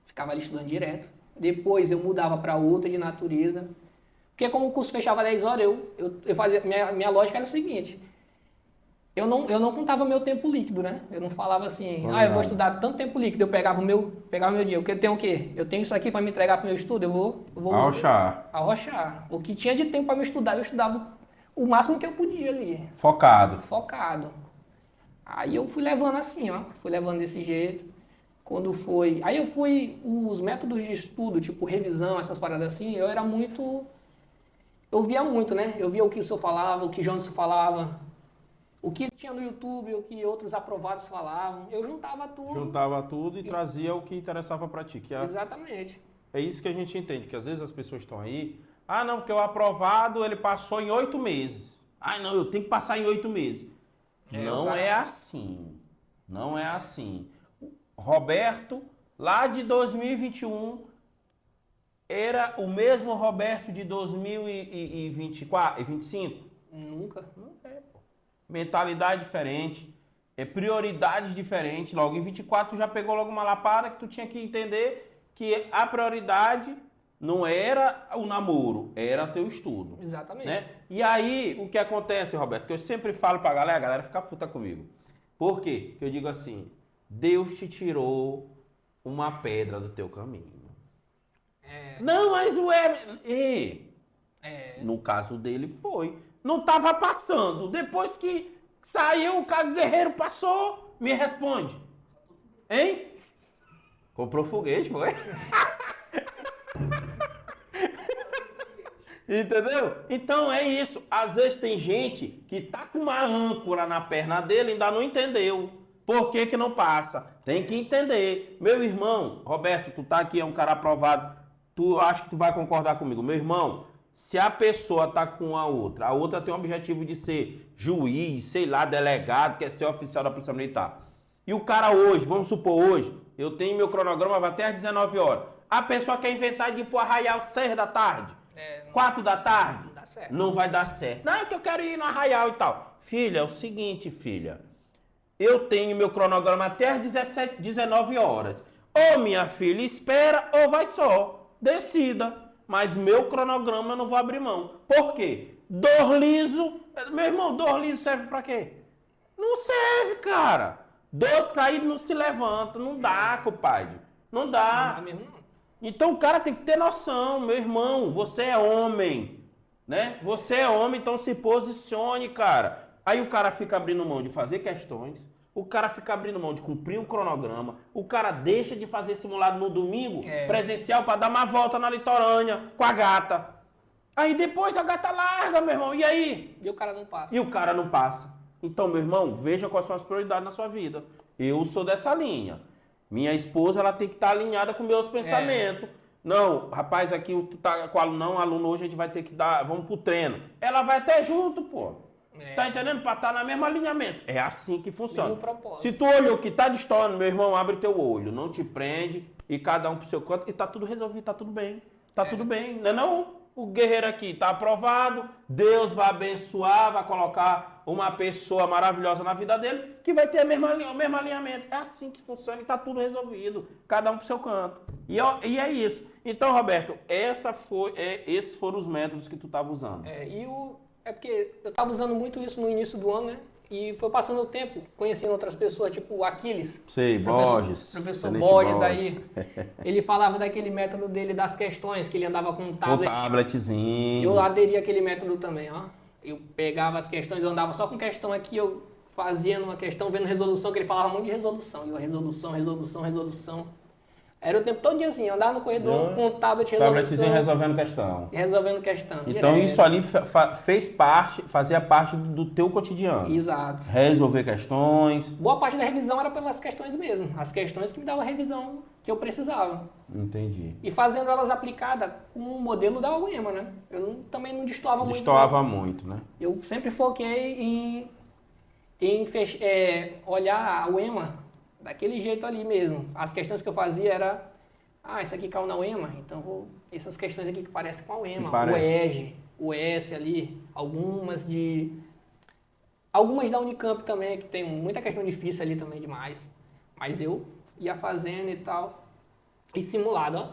Ficava ali estudando direto. Depois eu mudava para outra de natureza. Porque como o curso fechava 10 horas, eu fazia, minha lógica era o seguinte, eu não contava meu tempo líquido, né? Eu não falava assim, eu vou estudar tanto tempo líquido, eu pegava o meu dia. Eu tenho o quê? Eu tenho isso aqui para me entregar para o meu estudo, eu vou arrochar. O que tinha de tempo para me estudar, eu estudava o máximo que eu podia ali. Focado. Aí eu fui levando assim, fui levando desse jeito. Quando foi... Aí os métodos de estudo, tipo revisão, essas paradas assim, eu via muito, né? Eu via o que o senhor falava, o que o João falava, o que tinha no YouTube, o que outros aprovados falavam. Eu juntava tudo. E trazia o que interessava para ti. Exatamente. É isso que a gente entende, que às vezes as pessoas estão aí, não, porque o aprovado ele passou em 8 meses. Não, eu tenho que passar em 8 meses. Não é assim. Roberto, lá de 2021, era o mesmo Roberto de 2024 e 25? Nunca. Não é, pô. Mentalidade diferente, prioridades diferentes. Logo em 24 tu já pegou logo uma lapada que tu tinha que entender que a prioridade não era o namoro, era teu estudo. Exatamente. Né? E aí, o que acontece, Roberto, que eu sempre falo pra galera, a galera fica puta comigo. Por quê? Que eu digo assim, Deus te tirou uma pedra do teu caminho. É, Não, mas o Emerson... é, No caso dele foi. Não estava passando. Depois que saiu, o cara guerreiro passou. Me responde. Hein? Comprou foguete, foi? Entendeu? Então é isso. Às vezes tem gente que tá com uma âncora na perna dele e ainda não entendeu. Por que que não passa? Tem que entender. Meu irmão, Roberto, tu tá aqui, é um cara aprovado. Tu acho que tu vai concordar comigo. Meu irmão, se a pessoa tá com a outra tem o objetivo de ser juiz, sei lá, delegado, quer ser oficial da Polícia Militar. E o cara hoje, vamos supor hoje, eu tenho meu cronograma vai até às 19 horas. A pessoa quer inventar de ir pro Arraial 6 da tarde. 4 da tarde, não dá certo. não vai dar certo. Não, é que eu quero ir no Arraial e tal. Filha, é o seguinte, filha. Eu tenho meu cronograma até às 19 horas. Ou minha filha espera ou vai só. Decida. Mas meu cronograma eu não vou abrir mão. Por quê? Dor liso. Meu irmão, dor liso serve pra quê? Não serve, cara. Dois caídos não se levanta. Não dá, compadre. Não dá. Não dá mesmo, não. Então o cara tem que ter noção, meu irmão, você é homem, né? Você é homem, então se posicione, cara. Aí o cara fica abrindo mão de fazer questões, o cara fica abrindo mão de cumprir um cronograma, o cara deixa de fazer simulado no domingo presencial para dar uma volta na litorânea com a gata. Aí depois a gata larga, meu irmão, e aí? E o cara não passa. E o cara não passa. Então, meu irmão, veja quais são as prioridades na sua vida. Eu sou dessa linha. Minha esposa, ela tem que estar alinhada com meus pensamentos. Não, rapaz, aqui tu tá com o aluno, não, aluno hoje a gente vai ter que dar, vamos pro treino. Ela vai até junto, pô. Tá entendendo? Pra estar na mesmo alinhamento. É assim que funciona. Mesmo propósito. Se tu olhou que tá destoando, meu irmão, abre teu olho, não te prende e cada um pro seu canto e tá tudo resolvido, tá tudo bem. Tá tudo bem, não é não? O guerreiro aqui está aprovado, Deus vai abençoar, vai colocar uma pessoa maravilhosa na vida dele, que vai ter o mesmo alinhamento. É assim que funciona e está tudo resolvido, cada um para o seu canto. E é isso. Então, Roberto, esses foram os métodos que tu estava usando. É porque eu estava usando muito isso no início do ano, né? E foi passando o tempo, conhecendo outras pessoas, tipo o Aquiles. Sei, Borges. Professor Borges aí. Ele falava daquele método dele das questões, que ele andava com um tablet. Um tabletzinho. Eu aderi àquele método também, ó. Eu pegava as questões, eu andava só com questão aqui, eu fazia numa questão, vendo resolução, que ele falava muito de resolução. E eu, resolução. Era o tempo todo dia assim, eu andava no corredor com o tablet Tabletzinho resolvendo questão. Resolvendo questão. Então isso ali fazia parte do teu cotidiano. Exato. Resolver questões. Boa parte da revisão era pelas questões mesmo. As questões que me davam a revisão que eu precisava. Entendi. E fazendo elas aplicadas com o modelo da UEMA, né? Também não destoava muito. Destoava muito, né? Eu sempre foquei em olhar a UEMA daquele jeito ali mesmo. As questões que eu fazia era, isso aqui caiu na UEMA, então essas questões aqui que parecem com a UEMA, o EG, o S ali, algumas da Unicamp também, que tem muita questão difícil ali também demais. Mas eu ia fazendo e tal. E simulado, ó.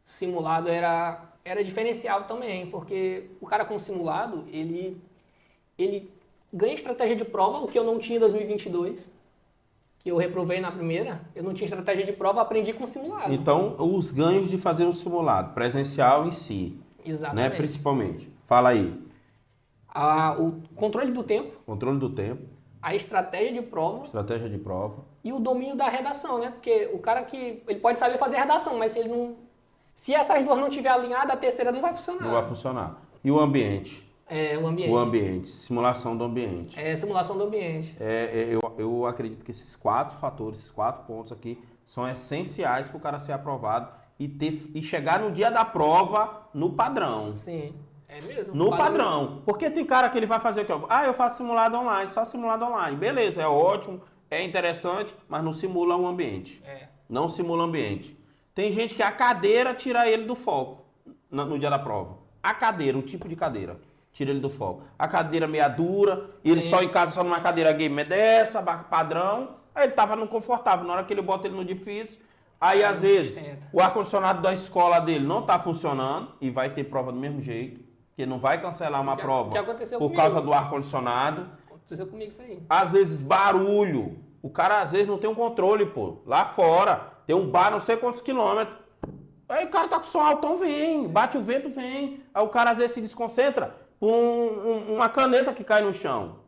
Simulado era diferencial também, porque o cara com simulado, ele ganha estratégia de prova, o que eu não tinha em 2022. Que eu reprovei na primeira, eu não tinha estratégia de prova, aprendi com simulado. Então, os ganhos de fazer um simulado, presencial em si. Exatamente. Né, principalmente. Fala aí. O controle do tempo. Controle do tempo. A estratégia de prova. Estratégia de prova. E o domínio da redação, né? Porque o cara ele pode saber fazer redação, mas se ele não... Se essas duas não estiver alinhadas, a terceira não vai funcionar. Não vai funcionar. E o ambiente? O ambiente. O ambiente, simulação do ambiente. Simulação do ambiente. Eu acredito que esses 4 fatores, esses 4 pontos aqui, são essenciais para o cara ser aprovado e chegar no dia da prova no padrão. Sim, é mesmo. No padrão. Porque tem cara que ele vai fazer o quê? Eu faço simulado online, só simulado online. Beleza, é ótimo, é interessante, mas não simula o ambiente. Não simula o ambiente. Tem gente que a cadeira tira ele do foco no dia da prova. A cadeira, o tipo de cadeira. Tira ele do foco. A cadeira meia dura, e ele só em casa, só numa cadeira gamer dessa, padrão, aí ele tava no confortável. Na hora que ele bota ele no difícil, aí às vezes o ar-condicionado da escola dele não tá funcionando, e vai ter prova do mesmo jeito, que não vai cancelar uma prova por causa do ar-condicionado. Aconteceu comigo isso aí. Às vezes barulho, O cara às vezes não tem um controle, pô. Lá fora, tem um bar não sei quantos quilômetros. Aí o cara tá com som altão, vem. Bate o vento, vem. Aí o cara às vezes se desconcentra por uma caneta que cai no chão.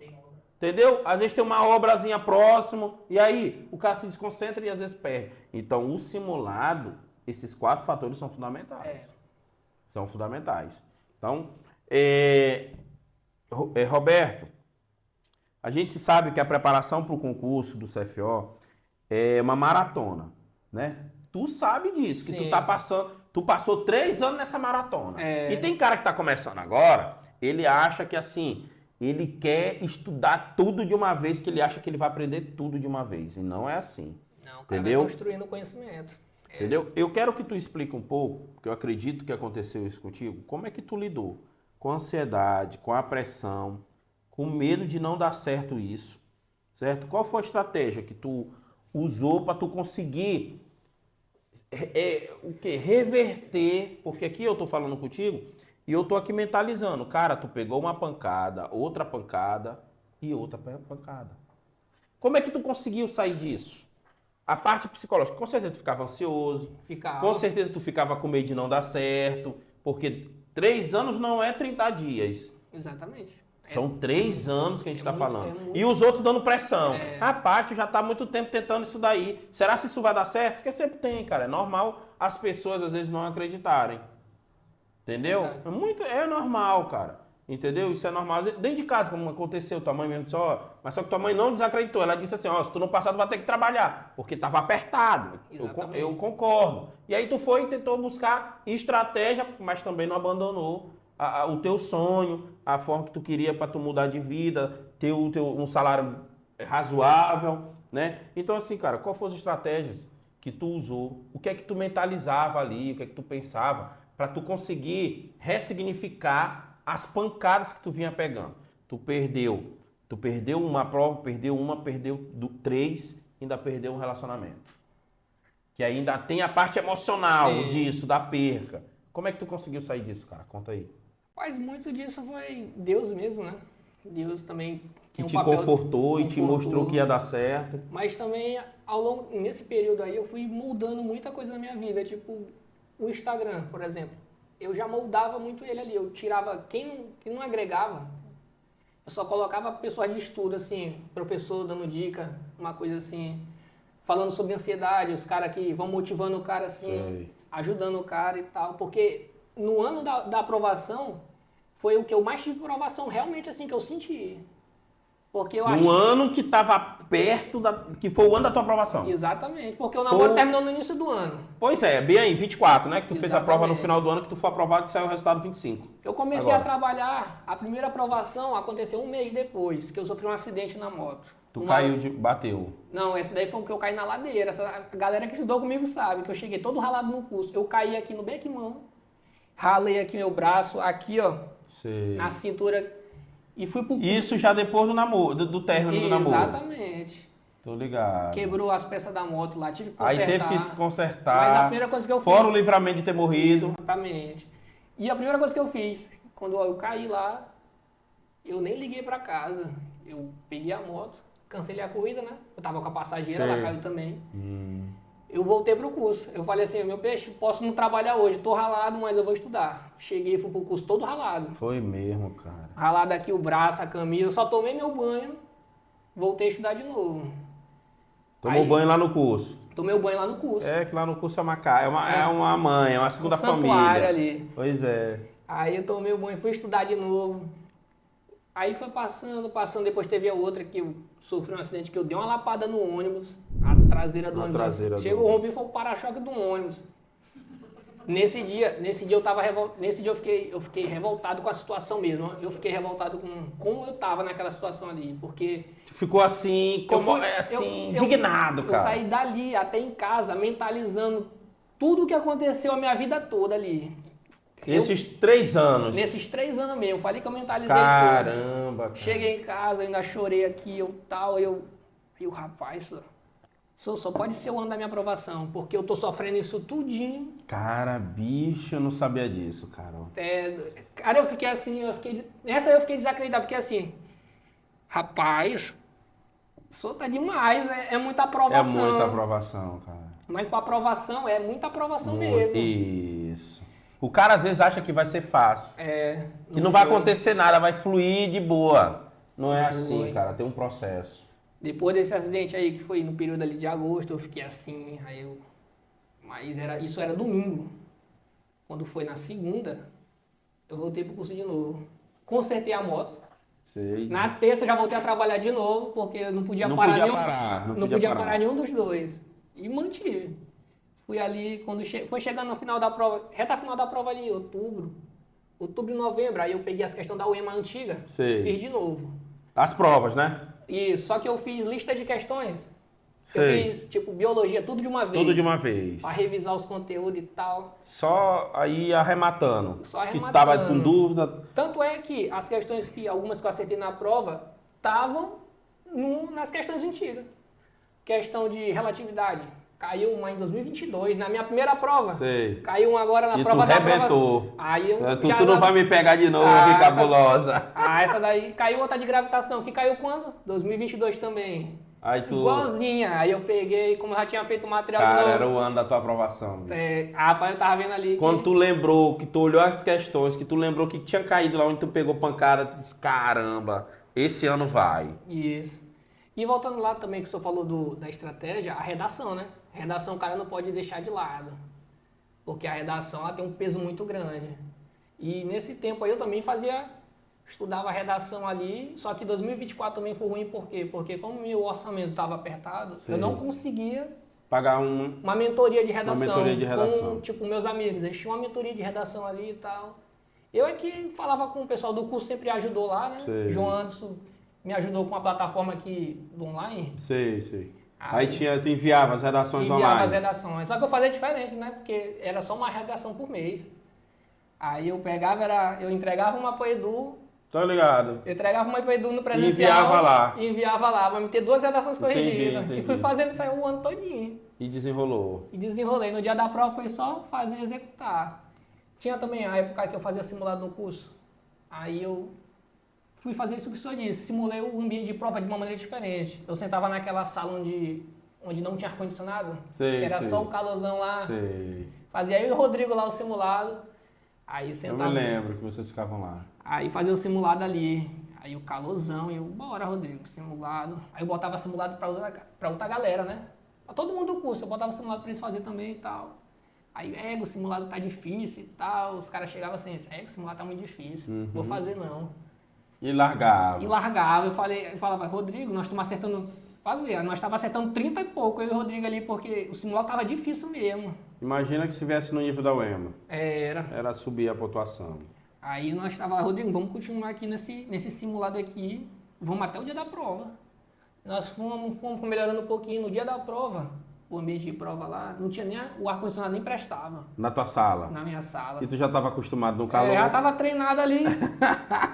Entendeu? Às vezes tem uma obrazinha próximo. E aí o cara se desconcentra e às vezes perde. Então o simulado, esses 4 fatores são fundamentais. São fundamentais. Então, Roberto, a gente sabe que a preparação para o concurso do CFO é uma maratona, né? Tu sabe disso, que Sim. tu tá passando, tu passou 3 anos nessa maratona. É. E tem cara que tá começando agora, ele acha que assim, ele quer estudar tudo de uma vez, que ele acha que ele vai aprender tudo de uma vez. E não é assim. Não, o cara entendeu? vai construindo conhecimento. Entendeu? Eu quero que tu explique um pouco, porque eu acredito que aconteceu isso contigo, como é que tu lidou com a ansiedade, com a pressão, com medo de não dar certo isso, certo? Qual foi a estratégia que tu usou para tu conseguir reverter, porque aqui eu tô falando contigo e eu tô aqui mentalizando, cara, tu pegou uma pancada, outra pancada e outra pancada. Como é que tu conseguiu sair disso? A parte psicológica, com certeza tu ficava ansioso, com certeza tu ficava com medo de não dar certo, porque 3 anos não é 30 dias. Exatamente. São 3 anos que a gente está muito, falando. E os outros dando pressão. É. Rapaz, tu já está há muito tempo tentando isso daí. Será que isso vai dar certo? Porque sempre tem, cara. É normal as pessoas às vezes não acreditarem. Entendeu? É normal, cara. Entendeu? Isso é normal. Dentro de casa, como aconteceu, tua mãe mesmo disse, ó, mas só que tua mãe não desacreditou. Ela disse assim, ó, se tu não passar, tu vai ter que trabalhar. Porque tava apertado. Eu concordo. E aí tu foi e tentou buscar estratégia, mas também não abandonou o teu sonho, a forma que tu queria para tu mudar de vida, ter um salário razoável, né? Então assim, cara, qual foram as estratégias que tu usou? O que é que tu mentalizava ali? O que é que tu pensava para tu conseguir ressignificar as pancadas que tu vinha pegando? Tu perdeu uma prova, perdeu 3, ainda perdeu um relacionamento. Que ainda tem a parte emocional disso, da perca. Como é que tu conseguiu sair disso, cara? Conta aí. Mas muito disso foi Deus mesmo, né? Deus também Que te confortou e te mostrou que ia dar certo. Mas também, nesse período aí, eu fui moldando muita coisa na minha vida. Tipo, o Instagram, por exemplo. Eu já moldava muito ele ali. Eu tirava quem não agregava. Eu só colocava pessoas de estudo, assim, professor dando dica, uma coisa assim, falando sobre ansiedade, os caras que vão motivando o cara, assim, ajudando o cara e tal. Porque no ano da aprovação, foi o que eu mais tive aprovação realmente, assim, que eu senti. Porque eu No ano que estava perto, que foi o ano da tua aprovação. Exatamente, porque o namoro terminou no início do ano. Pois é, bem aí, 24, né? Que tu fez a prova no final do ano, que tu foi aprovado, que saiu o resultado 25. Eu comecei a trabalhar, a primeira aprovação aconteceu um mês depois, que eu sofri um acidente na moto. Tu caiu, bateu. Não, esse daí foi o que eu caí na ladeira. A galera que estudou comigo sabe, que eu cheguei todo ralado no curso. Eu caí aqui no bequimão, ralei aqui meu braço, aqui ó, na cintura... E fui pro... Isso já depois do namoro, do término do namoro. Exatamente. Tô ligado. Quebrou as peças da moto lá, tive que consertar. Aí teve que consertar. Mas a primeira coisa que eu fiz... Fora o livramento de ter morrido. Exatamente. E a primeira coisa que eu fiz, quando eu caí lá, eu nem liguei pra casa. Eu peguei a moto, cancelei a corrida, né? Eu tava com a passageira, ela caiu também. Eu voltei pro curso. Eu falei assim, meu peixe, posso não trabalhar hoje, tô ralado, mas eu vou estudar. Cheguei e fui pro curso todo ralado. Foi mesmo, cara. Ralado aqui o braço, a camisa, só tomei meu banho, voltei a estudar de novo. Tomou banho lá no curso? Tomei o banho lá no curso. É, que lá no curso é uma mãe, é uma segunda família. Santuário ali. Pois é. Aí eu tomei o banho, fui estudar de novo. Aí foi passando, depois teve a outra que eu sofri um acidente que eu dei uma lapada no ônibus, a traseira do ônibus. Chegou, rompi, foi o para-choque do ônibus. Nesse dia eu tava eu fiquei revoltado com a situação mesmo. Eu fiquei revoltado com como eu tava naquela situação ali, porque tu ficou assim, indignado, cara. Eu saí dali até em casa mentalizando tudo o que aconteceu a minha vida toda ali. Nesses 3 anos? Nesses 3 anos mesmo. Falei que eu mentalizei Caramba, cara. Cheguei em casa, ainda chorei aqui, eu rapaz, só pode ser o ano da minha aprovação, porque eu tô sofrendo isso tudinho. Cara, bicho, eu não sabia disso, cara. Cara, eu fiquei assim, nessa eu fiquei desacreditado, fiquei assim, rapaz, Solta demais, é muita É aprovação. muita aprovação, cara. Mas para aprovação é muita aprovação mesmo. Isso. O cara às vezes acha que vai ser fácil. É, Que não vai foi. acontecer nada, vai fluir de boa. Não é assim, Foi. cara. Tem um processo. Depois desse acidente aí, que foi no período ali de agosto, eu fiquei assim, Mas isso era domingo. Quando foi na segunda, eu voltei pro curso de novo. Consertei a moto. Sei. Na terça já voltei a trabalhar de novo, porque eu não podia Não parar podia nenhum. parar, não Não podia podia parar. parar nenhum dos dois. E mantive. Fui ali, quando foi chegando no final da prova, reta final da prova ali, outubro e novembro, aí eu peguei as questões da UEMA antiga, Sei. fiz de novo. As provas, né? Isso, só que eu fiz lista de questões. Eu Sei. fiz, tipo, biologia, tudo de uma vez. Tudo de uma vez. Pra revisar os conteúdos e tal. Só aí arrematando. Só Que arrematando. tava com dúvida. Tanto é que as questões algumas que eu acertei na prova, estavam nas questões antigas. Questão de relatividade. Caiu uma em 2022, na minha primeira prova. Sei. Caiu uma agora na E prova tu da rebentou. prova. Aí eu Tu não vai me pegar de novo, cabulosa. Essa daí. Caiu outra de gravitação, que caiu quando? 2022 também. Aí tu... Igualzinha. Aí eu peguei, como eu já tinha feito o material de Cara, novo. era o ano da tua aprovação. Bicho. Rapaz, eu tava vendo ali Quando tu lembrou, que tu olhou as questões, que tu lembrou que tinha caído lá onde tu pegou pancada, tu disse, caramba, esse ano vai. Isso. E voltando lá também, que o senhor falou da estratégia, a redação, né? A redação o cara não pode deixar de lado. Porque a redação ela tem um peso muito grande. E nesse tempo aí eu também estudava a redação ali, só que 2024 também foi ruim, por quê? Porque como meu orçamento estava apertado, Sim. eu não conseguia Pagar uma mentoria de redação. Uma mentoria de redação. Com, tipo, meus amigos, eles tinham uma mentoria de redação ali e tal. Eu é que falava com o pessoal do curso, sempre ajudou lá, né? Sei. João Anderson me ajudou com a plataforma aqui do online. Sei. Aí tu enviava as redações Enviava online. as redações. Só que eu fazia diferente, né? Porque era só uma redação por mês. Aí eu eu entregava uma pro Edu. Tô ligado. Eu entregava uma pro Edu no presencial. E enviava lá. Vai me ter 2 redações corrigidas. Entendi. E fui fazendo isso aí o ano todinho. E desenrolou. E desenrolei. No dia da prova foi só fazer e executar. Tinha também a época que eu fazia simulado no curso. Aí eu fui fazer isso que o senhor disse. Simulei o ambiente de prova de uma maneira diferente. Eu sentava naquela sala onde não tinha ar-condicionado. Que era só o calorzão lá. Sei. Fazia eu e o Rodrigo lá o simulado. Aí sentava. Eu me lembro que vocês ficavam lá. Aí fazia o simulado ali. Aí o calorzão. E eu, bora, Rodrigo, simulado. Aí eu botava simulado pra outra galera, né? Pra todo mundo do curso. Eu botava simulado pra eles fazerem também e tal. Aí, o simulado tá difícil e tal. Os caras chegavam assim, o simulado tá muito difícil. Vou fazer não. E largava. Eu falava, Rodrigo, nós estamos acertando. Nós estávamos acertando 30 e pouco, eu e o Rodrigo ali, porque o simulado tava difícil mesmo. Imagina que se estivesse no nível da UEMA. Era. Era subir a pontuação. Aí nós estávamos, Rodrigo, vamos continuar aqui nesse simulado aqui, vamos até o dia da prova. Nós fomos melhorando um pouquinho. No dia da prova, o ambiente de prova lá, não tinha nem o ar-condicionado nem prestava. Na tua sala? Na minha sala. E tu já estava acostumado no calor? Já estava treinado ali.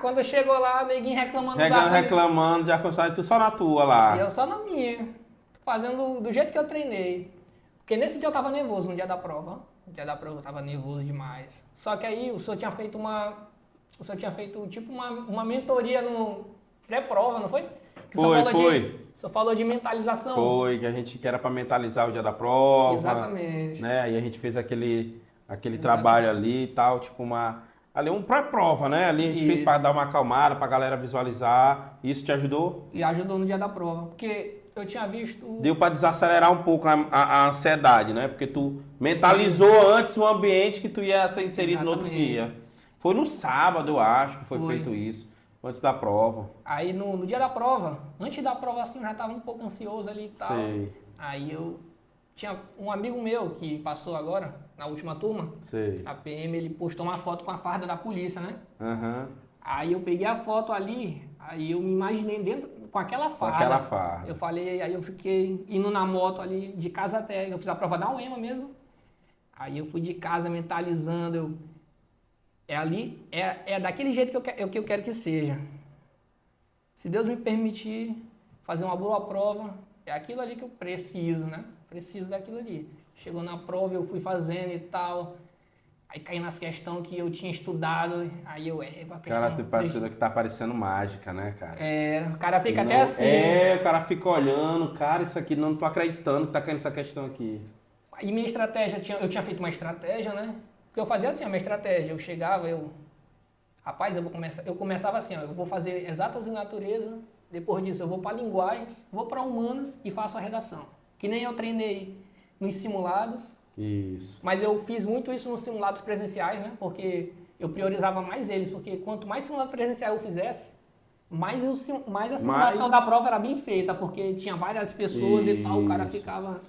Quando chegou lá, neguinho reclamando reclamando de ar-condicionado, e tu só na tua lá. E eu só na minha. Fazendo do jeito que eu treinei. Porque nesse dia eu estava nervoso, no dia da prova. No dia da prova eu estava nervoso demais. Só que aí o senhor tinha feito tipo uma mentoria no pré-prova, não foi? Que Foi. O senhor falou de mentalização. Foi, que era para mentalizar o dia da prova. Exatamente. Né? Aí a gente fez aquele trabalho ali e tal, tipo ali um pré-prova, né? Ali a gente fez para dar uma acalmada, para a galera visualizar. Isso te ajudou? E ajudou no dia da prova, porque eu tinha visto... Deu para desacelerar um pouco a ansiedade, né? Porque tu mentalizou antes o ambiente que tu ia ser inserido no outro dia. Foi no sábado, eu acho, que foi feito isso. Antes da prova. Aí no dia da prova, antes da prova assim, eu já estava um pouco ansioso ali e tal. Sei. Aí eu tinha um amigo meu que passou agora, na última turma, Sei. a PM, ele postou uma foto com a farda da polícia, né? Uhum. Aí eu peguei a foto ali, aí eu me imaginei dentro com aquela farda. Com aquela farda. Eu falei, aí eu fiquei indo na moto ali, de casa até, eu fiz a prova da UEMA mesmo. Aí eu fui de casa mentalizando, é daquele jeito que eu quero que seja. Se Deus me permitir fazer uma boa prova, é aquilo ali que eu preciso, né? Preciso daquilo ali. Chegou na prova, eu fui fazendo e tal. Aí caí nas questões que eu tinha estudado, aí eu a Cara, questão... parece que tá parecendo mágica, né, cara? O cara fica até Não, assim. o cara fica olhando, cara, isso aqui não tô acreditando que tá caindo essa questão aqui. E minha estratégia, eu tinha feito uma estratégia, né? Porque eu fazia assim, a minha estratégia, eu chegava, rapaz, eu começava assim, ó, eu vou fazer exatas e natureza, depois disso eu vou para linguagens, vou para humanas e faço a redação. Que nem eu treinei nos simulados, Isso. mas eu fiz muito isso nos simulados presenciais, né? Porque eu priorizava mais eles, porque quanto mais simulado presencial eu fizesse, mais a simulação da prova era bem feita, porque tinha várias pessoas e tal, o cara Isso. ficava...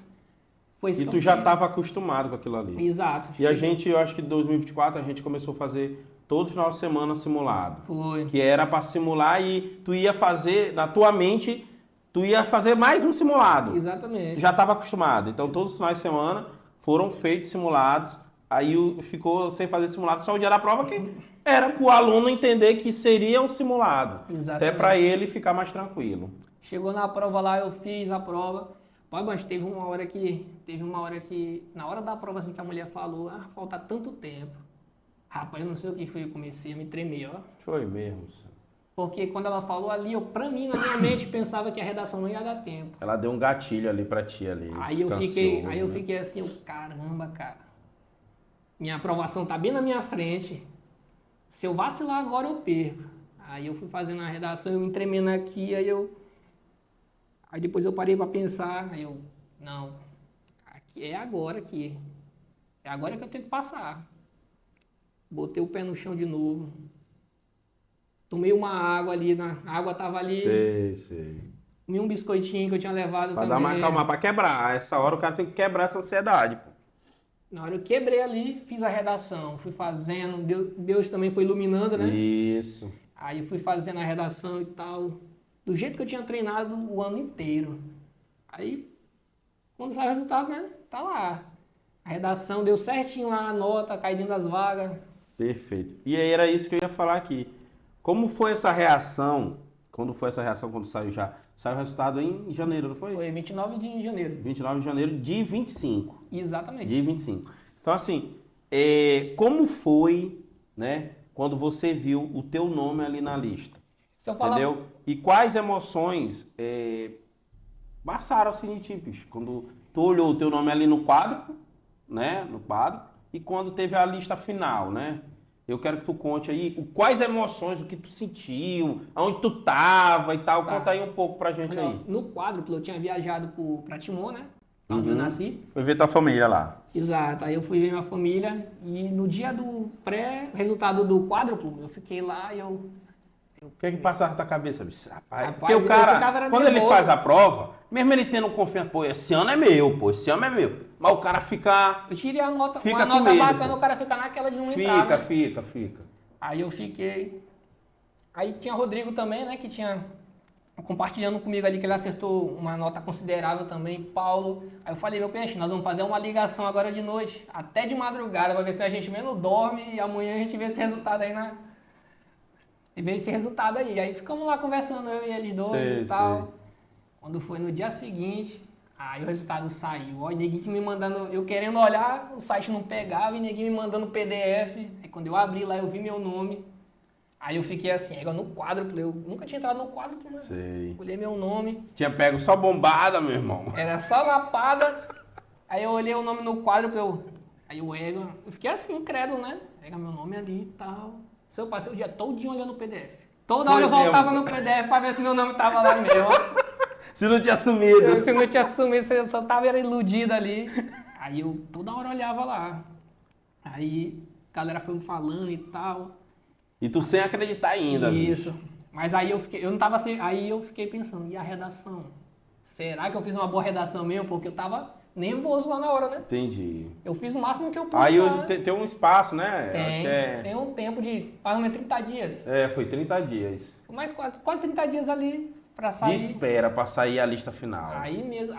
Foi isso E que tu eu já fiz. estava acostumado com aquilo ali. Exato. E a gente, eu acho que em 2024, a gente começou a fazer todo final de semana simulado. Foi. Que era para simular e tu ia fazer, na tua mente, tu ia fazer mais um simulado. Exatamente. Tu já estava acostumado. Então todos os finais de semana foram feitos simulados. Aí ficou sem fazer simulado só o dia da prova, que era para o aluno entender que seria um simulado. Exatamente. Até para ele ficar mais tranquilo. Chegou na prova lá, eu fiz a prova. Mas teve uma hora que, na hora da prova, assim, que a mulher falou, falta tanto tempo. Rapaz, eu não sei o que foi, eu comecei a me tremer, ó. Foi mesmo. Porque quando ela falou ali, pra mim, na minha mente, pensava que a redação não ia dar tempo. Ela deu um gatilho ali pra ti ali. Aí eu fiquei assim, caramba, cara. Minha aprovação tá bem na minha frente. Se eu vacilar agora, eu perco. Aí eu fui fazendo a redação, eu me tremendo aqui, Aí depois eu parei para pensar, não, aqui é agora aqui. É agora que eu tenho que passar. Botei o pé no chão de novo. Tomei uma água ali, a água tava ali. Sei. Comi um biscoitinho que eu tinha levado pra também. Dar uma calma, pra quebrar. Essa hora o cara tem que quebrar essa ansiedade, pô. Na hora eu quebrei ali, fiz a redação, fui fazendo, Deus também foi iluminando, né? Isso. Aí eu fui fazendo a redação e tal, do jeito que eu tinha treinado o ano inteiro. Aí, quando sai o resultado, né? Tá lá. A redação deu certinho lá, a nota, cai dentro das vagas. Perfeito. E aí era isso que eu ia falar aqui. Como foi essa reação? Quando foi essa reação, quando saiu já? Saiu o resultado em janeiro, não foi? Foi 29 de janeiro. 29 de janeiro de 25. Exatamente. De 25. Então, assim, como foi, né, quando você viu o teu nome ali na lista? Se eu falar... Entendeu? E quais emoções passaram assim de ti, bicho? Quando tu olhou o teu nome ali no quadro, né? No quadro, e quando teve a lista final, né? Eu quero que tu conte aí quais emoções, o que tu sentiu, aonde tu tava e tal. Tá. Conta aí um pouco pra gente aí. No quádruplo, eu tinha viajado pra Timor, né? Onde eu nasci. Foi ver tua família lá. Exato. Aí eu fui ver minha família e no dia do resultado do quádruplo, eu fiquei lá e O que passava na tua cabeça, bicho? Rapaz, porque eu o cara, ficava quando nervoso. ele faz a prova, mesmo ele tendo confiança, pô, esse ano é meu, pô, esse ano é meu. Mas o cara fica... Eu tirei uma nota com medo, bacana, pô. o cara fica naquela de não entrar, né? Fica. Aí eu fiquei... Aí tinha Rodrigo também, né, que tinha compartilhando comigo ali, que ele acertou uma nota considerável também, Paulo. Aí eu falei, meu peixe, nós vamos fazer uma ligação agora de noite, até de madrugada, pra ver se a gente menos dorme e amanhã a gente vê esse resultado aí E veio esse resultado aí. Aí ficamos lá conversando, eu e eles dois e tal. Sei. Quando foi no dia seguinte, aí o resultado saiu. Ó, e neguinho que me mandando, eu querendo olhar, o site não pegava, e neguinho me mandando PDF. Aí quando eu abri lá, eu vi meu nome. Aí eu fiquei assim, igual no quádruplo, eu nunca tinha entrado no quádruplo, né? Sei. Olhei meu nome, Tinha pego só bombada, meu irmão. era só lapada. Aí eu olhei o nome no quádruplo, aí o Ego, eu fiquei assim, incrédulo, né? Pega meu nome ali e tal. Eu passei o dia todinho olhando o PDF. Toda hora eu voltava no PDF pra ver se meu nome tava lá mesmo. Se não tinha sumido. Se não tinha sumido, eu só tava iludido ali. Aí eu toda hora olhava lá. Aí a galera foi me falando e tal. E tu sem acreditar ainda. Isso. Bicho. Mas aí eu não tava assim, aí eu fiquei pensando, e a redação? Será que eu fiz uma boa redação mesmo? Porque eu tava nervoso lá na hora, né? Entendi. Eu fiz o máximo que eu pude. Aí hoje tem um espaço, né? Tem um tempo de mais ou menos 30 dias. Foi 30 dias. Mais quase 30 dias ali pra sair. De espera pra sair a lista final. Aí mesmo,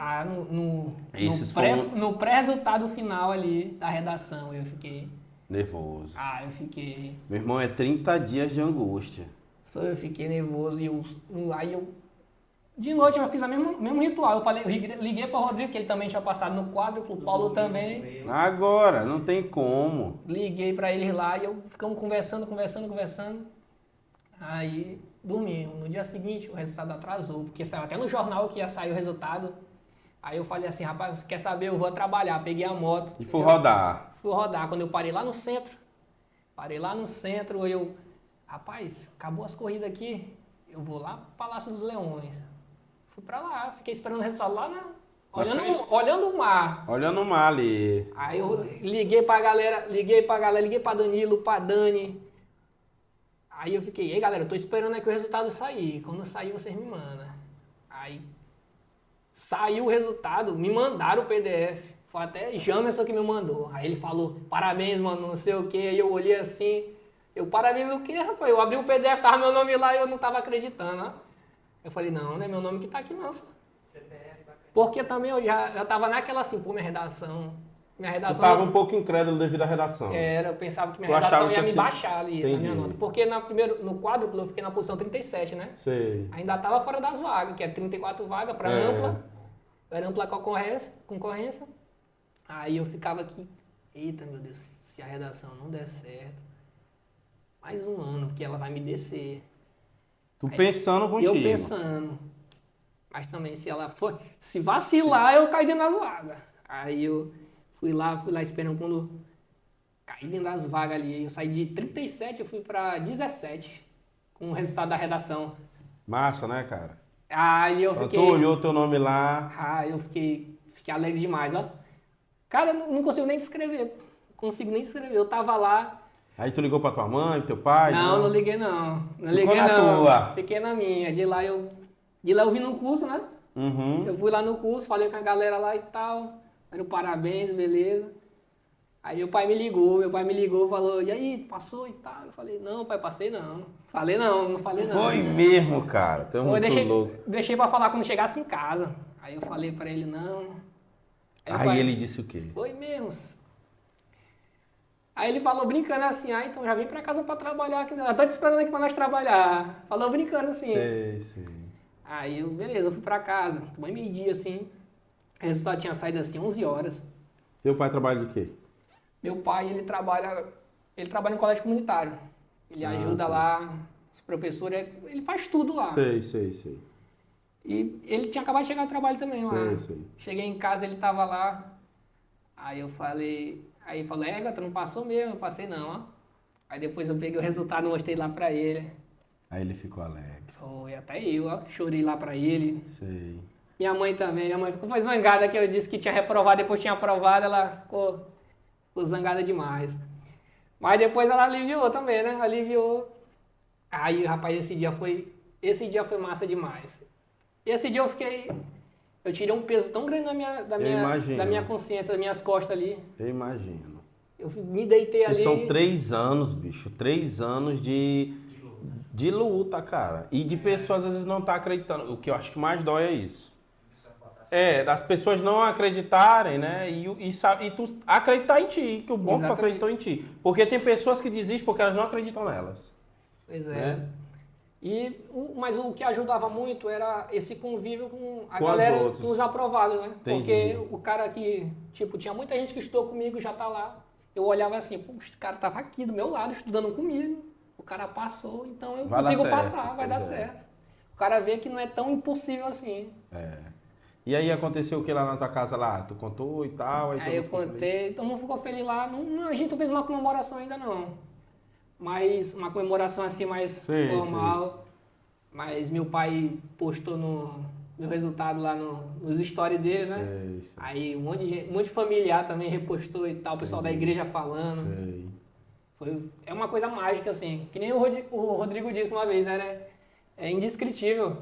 no pré-resultado final ali da redação, eu fiquei... Nervoso. Eu fiquei... Meu irmão, é 30 dias de angústia. Eu fiquei nervoso e aí De noite eu fiz o mesmo ritual. Eu falei, eu liguei para o Rodrigo, que ele também tinha passado no quadro, pro Paulo também. Agora, não tem como. Liguei para eles lá e ficamos conversando. Aí dormimos. No dia seguinte o resultado atrasou, porque saiu até no jornal que ia sair o resultado. Aí eu falei assim, rapaz, quer saber? Eu vou trabalhar. Peguei a moto. E fui rodar. Fui rodar. Quando eu parei lá no centro, rapaz, acabou as corridas aqui. Eu vou lá pro Palácio dos Leões. Fui pra lá, fiquei esperando o resultado lá, olhando o mar. Olhando o mar ali. Aí eu liguei pra galera, liguei pra Danilo, pra Dani. Aí eu fiquei, ei galera, eu tô esperando aqui o resultado sair. Quando sair, vocês me mandam. Aí saiu o resultado, me mandaram o PDF. Foi até Jamerson que me mandou. Aí ele falou, parabéns, mano, não sei o que. Aí eu olhei assim, parabéns o quê, rapaz? Eu abri o PDF, tava meu nome lá e eu não tava acreditando, ó. Eu falei, não é meu nome que tá aqui não, só. Porque também eu já tava naquela assim, pô, minha redação Tu tava um pouco incrédulo devido à redação. eu pensava que minha redação ia me baixar ali, Entendi. na minha nota. Porque no quádruplo eu fiquei na posição 37, né? Sei. Ainda tava fora das vagas, que é 34 vagas pra ampla. Era ampla concorrência. Aí eu ficava aqui, eita, meu Deus, se a redação não der certo, mais um ano, porque ela vai me descer. Tu pensando contigo. Eu pensando. Mas também se vacilar, eu caí dentro das vagas. Aí eu fui lá esperando quando caí dentro das vagas ali. Eu saí de 37, eu fui pra 17, com o resultado da redação. Massa, né, cara? Aí eu fiquei... Tu olhou teu nome lá. Eu fiquei alegre demais, ó. Cara, eu não consigo nem descrever. Eu tava lá... Aí tu ligou pra tua mãe, teu pai? Não liguei não. Ficou na tua. Fiquei na minha. De lá eu vim no curso, né? Uhum. Eu fui lá no curso, falei com a galera lá e tal. Deram parabéns, beleza. Aí meu pai me ligou, falou, e aí, passou e tal? Eu falei, não, pai, passei não. Não falei não. Foi mesmo, cara. Tu é muito louco. Deixei pra falar quando chegasse em casa. Aí eu falei pra ele, não. Aí ele disse o quê? Foi mesmo. Aí ele falou brincando assim, então já vim pra casa pra trabalhar aqui. Eu tô te esperando aqui pra nós trabalhar. Falou brincando assim. Sei. Aí beleza, eu fui pra casa. Tomei meio-dia assim. O resultado tinha saído assim, 11 horas. Teu pai trabalha de quê? Meu pai, ele trabalha em colégio comunitário. Ele ajuda lá, os professores, ele faz tudo lá. Sei. E ele tinha acabado de chegar do trabalho também lá. Sei. Cheguei em casa, ele tava lá. Aí eu falei... Aí ele falou, gata, não passou mesmo? Eu passei não, ó. Aí depois eu peguei o resultado e mostrei lá pra ele. Aí ele ficou alegre. Foi, até eu, ó. Chorei lá pra ele. Sei. Minha mãe também. Minha mãe foi zangada que eu disse que tinha reprovado, depois tinha aprovado, ela ficou zangada demais. Mas depois ela aliviou também, né? Aliviou. Aí, rapaz, esse dia foi massa demais. Esse dia eu tirei um peso tão grande da minha consciência, das minhas costas ali. Eu imagino. Eu me deitei ali. São 3 anos, bicho. 3 anos de luta, cara. E de pessoas às vezes não tá acreditando. O que eu acho que mais dói é isso. Das pessoas não acreditarem, né? E tu acreditar em ti, que o bom que tu acreditou em ti. Porque tem pessoas que desistem porque elas não acreditam nelas. Pois é. Né? Mas o que ajudava muito era esse convívio com a galera, com os aprovados, né? Entendi. Porque o cara que, tinha muita gente que estudou comigo, já tá lá. Eu olhava assim, pô, o cara tava aqui do meu lado, estudando comigo. O cara passou, então eu consigo passar, vai dar certo. O cara vê que não é tão impossível assim. E aí aconteceu o que lá na tua casa lá? Tu contou e tal? Aí eu contei, todo mundo ficou feliz lá. A gente não fez uma comemoração ainda não. Mas uma comemoração assim mais formal. Mas meu pai postou no resultado lá nos stories dele, né? Sei. Aí um monte de familiar também repostou e tal, o pessoal da igreja falando. É uma coisa mágica, assim. Que nem o Rodrigo disse uma vez, né? É indescritível.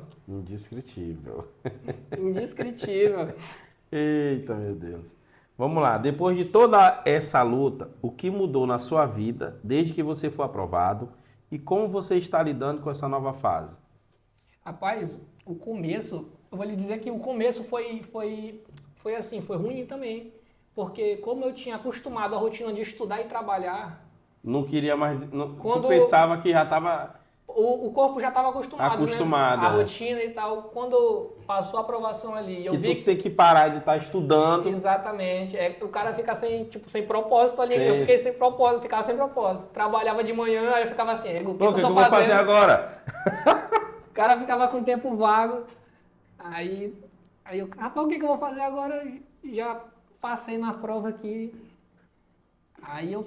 Indescritível. Eita, meu Deus. Vamos lá. Depois de toda essa luta, o que mudou na sua vida desde que você foi aprovado e como você está lidando com essa nova fase? Rapaz, o começo, eu vou lhe dizer que o começo foi assim, foi ruim também. Porque como eu tinha acostumado a rotina de estudar e trabalhar... Não queria mais... Tu pensava que já estava... o corpo já estava acostumado, né? A É. rotina e tal. Quando passou a aprovação ali, eu E vi tu tem que parar de estar estudando. exatamente. O cara fica sem, tipo, sem propósito ali. Sim. Eu fiquei sem propósito, ficava sem propósito. Trabalhava de manhã, aí eu ficava assim, o que, Pô, o que eu que tô eu vou fazer fazendo? agora? O cara ficava com tempo vago. Aí, aí eu, rapaz, o que, que eu vou fazer agora? Já passei na prova aqui. Aí eu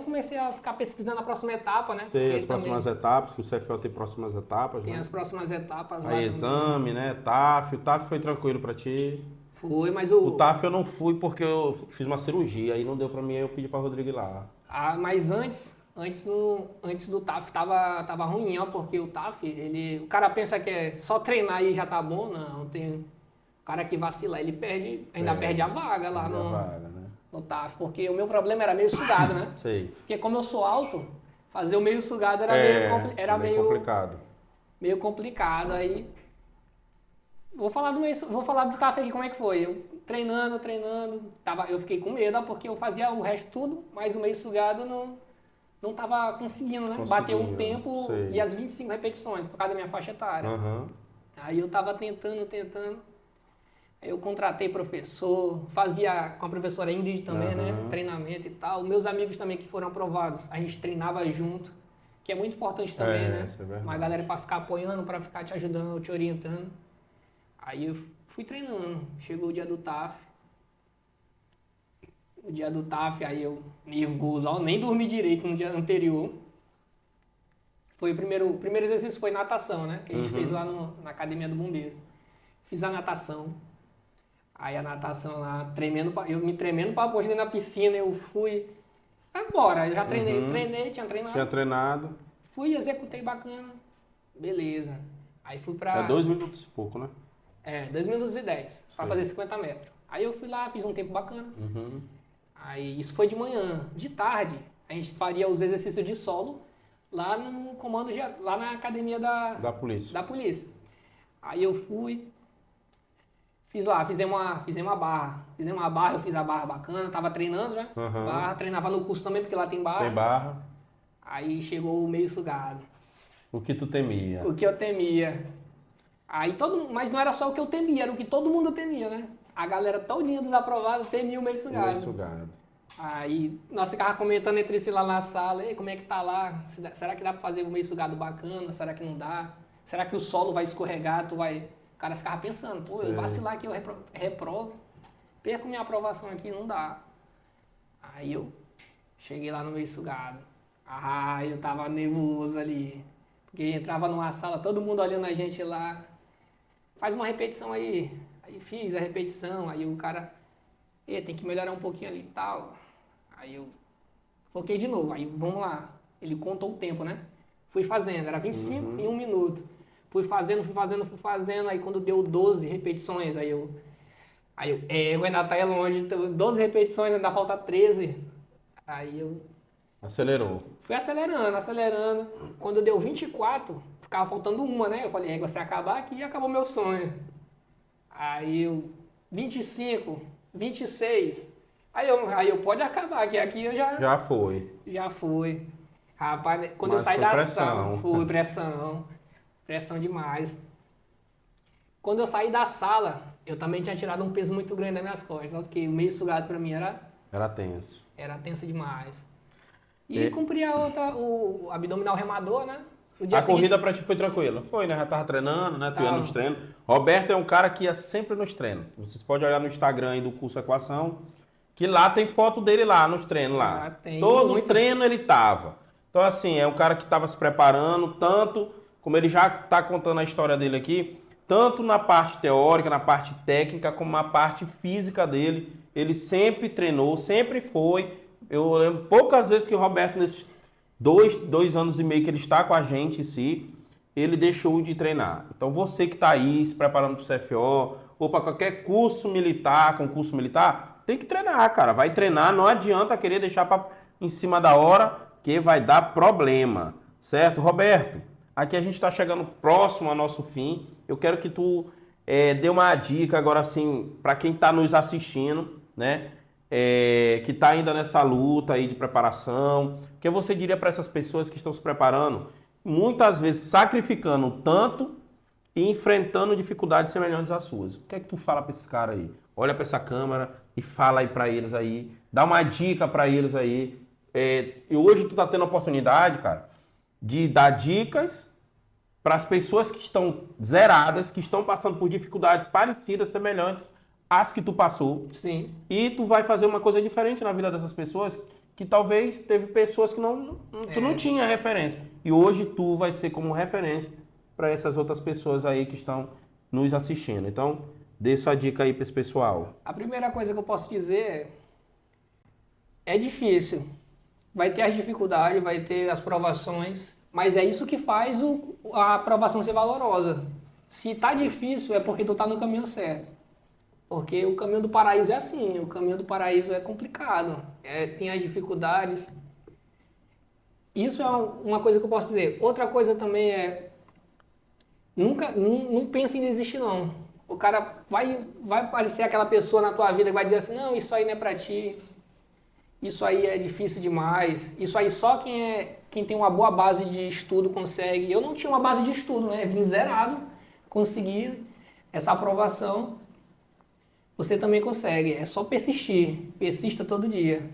comecei a ficar pesquisando a próxima etapa, né? Sei, Porque as próximas também etapas, que o CFO tem próximas etapas, tem né? as próximas etapas lá Aí também. exame, né? TAF. O TAF foi tranquilo pra ti. Foi, mas O TAF eu não fui porque eu fiz uma cirurgia, aí não deu pra mim, aí eu pedi pra Rodrigo ir lá. mas antes do TAF tava ruim, ó, porque o TAF, o cara pensa que é só treinar e já tá bom, não, tem o cara que vacila, ele ainda perde a vaga lá Perde a vaga, né? no TAF, porque o meu problema era meio sugado, né? Sei. Porque como eu sou alto, fazer o meio sugado era É meio complicado. meio complicado, aí vou falar do TAF aqui como é que foi. Eu treinando, eu fiquei com medo, porque eu fazia o resto tudo, mas o meio sugado não tava conseguindo, né? Bater um tempo sei. e as 25 repetições por causa da minha faixa etária. Aham. Aí eu tava tentando. Aí eu contratei professor, fazia com a professora Ingrid também, né? Treinamento e tal. Meus amigos também que foram aprovados, a gente treinava junto, que é muito importante também, né? Isso é verdade. Uma galera para ficar apoiando, para ficar te ajudando, te orientando. Aí eu fui treinando. Chegou o dia do TAF. O dia do TAF, aí eu nervoso, ó, nem dormi direito no dia anterior. Foi o primeiro exercício foi natação, né? Que a gente fez lá na academia do bombeiro. Fiz a natação. Aí a natação lá, eu me tremendo pra pôr na piscina, eu fui. Agora, eu já tinha treinado. Tinha treinado. Fui, executei bacana. Beleza. Aí fui pra. É 2 minutos e pouco, né? 2 minutos e 10, pra fazer 50 metros. Aí eu fui lá, fiz um tempo bacana. Aí isso foi de manhã. De tarde, a gente faria os exercícios de solo lá no comando, lá na academia Da polícia. da polícia. Aí eu fui, fizemos uma barra. Fizemos uma barra, eu fiz a barra bacana, tava treinando já. Barra, treinava no curso também, porque lá tem barra. Tem barra. Aí chegou o meio sugado. O que tu temia? O que eu temia. Aí mas não era só o que eu temia, era o que todo mundo temia, né? A galera todinha dos aprovados temia o meio sugado. Meio sugado. Aí nós ficava comentando entre si lá na sala, como é que tá lá? Será que dá pra fazer o meio sugado bacana? Será que não dá? Será que o solo vai escorregar? O cara ficava pensando, pô, eu vacilar aqui, eu reprovo. Perco minha aprovação aqui, não dá. Aí eu cheguei lá no meio sugado. Eu tava nervoso ali. Porque entrava numa sala, todo mundo olhando a gente lá. Faz uma repetição aí. Aí fiz a repetição, aí o cara, tem que melhorar um pouquinho ali e tal. Aí eu foquei de novo, aí vamos lá. Ele contou o tempo, né? Fui fazendo, era 25 em 1 minuto. Fui fazendo, aí quando deu 12 repetições, aí eu ainda tá longe, então 12 repetições, ainda falta 13. Aí eu Acelerou. fui acelerando. Quando deu 24, ficava faltando uma, né? Eu falei, você acabar aqui, acabou meu sonho. Aí eu, 25, 26. Aí eu pode acabar, que aqui eu já... Já foi. Já foi. Rapaz, quando Mas eu saí foi da pressão. sala, foi pressão. Pressão demais. Quando eu saí da sala, eu também tinha tirado um peso muito grande das minhas costas, porque o meio sugado pra mim Era tenso. era tenso demais. E cumpri o abdominal remador, né? No dia A seguinte, corrida pra ti foi tranquila? Foi, né? Já tava treinando, né? Tu ia Tava. nos treinos. Roberto é um cara que ia sempre nos treinos. Vocês podem olhar no Instagram aí do curso Equação, que lá tem foto dele lá, nos treinos lá. Tem Todo muito. treino ele tava. Então, assim, é um cara que tava se preparando, tanto, como ele já tá contando a história dele aqui, tanto na parte teórica, na parte técnica, como na parte física dele. Ele sempre treinou, sempre foi. Eu lembro poucas vezes que o Roberto, nesses 2 anos e meio que ele está com a gente em si, ele deixou de treinar. Então você que está aí se preparando para o CFO ou para qualquer curso militar, concurso militar, tem que treinar, cara. Vai treinar, não adianta querer deixar em cima da hora, que vai dar problema, certo? Roberto, aqui a gente está chegando próximo ao nosso fim. Eu quero que tu dê uma dica agora assim para quem está nos assistindo, né? Que está ainda nessa luta aí de preparação. O que você diria para essas pessoas que estão se preparando muitas vezes sacrificando tanto e enfrentando dificuldades semelhantes às suas. O que é que tu fala para esses caras aí? Olha para essa câmera e fala aí para eles aí, dá uma dica para eles aí. E hoje tu tá tendo a oportunidade, cara, de dar dicas para as pessoas que estão zeradas, que estão passando por dificuldades parecidas, semelhantes às que tu passou. Sim. E tu vai fazer uma coisa diferente na vida dessas pessoas, que talvez teve pessoas que tu não tinha referência. E hoje tu vai ser como referência para essas outras pessoas aí que estão nos assistindo. Então, dê sua dica aí para esse pessoal. A primeira coisa que eu posso dizer é difícil. Vai ter as dificuldades, vai ter as provações, mas é isso que faz a aprovação ser valorosa. Se tá difícil, é porque tu tá no caminho certo. Porque o caminho do paraíso é assim, o caminho do paraíso é complicado, tem as dificuldades. Isso é uma coisa que eu posso dizer. Outra coisa também não pense em desistir não. O cara vai aparecer aquela pessoa na tua vida que vai dizer assim, não, isso aí não é pra ti, isso aí é difícil demais, isso aí só quem tem uma boa base de estudo consegue. Eu não tinha uma base de estudo, né? Vim zerado, consegui essa aprovação. Você também consegue, é só persistir, persista todo dia.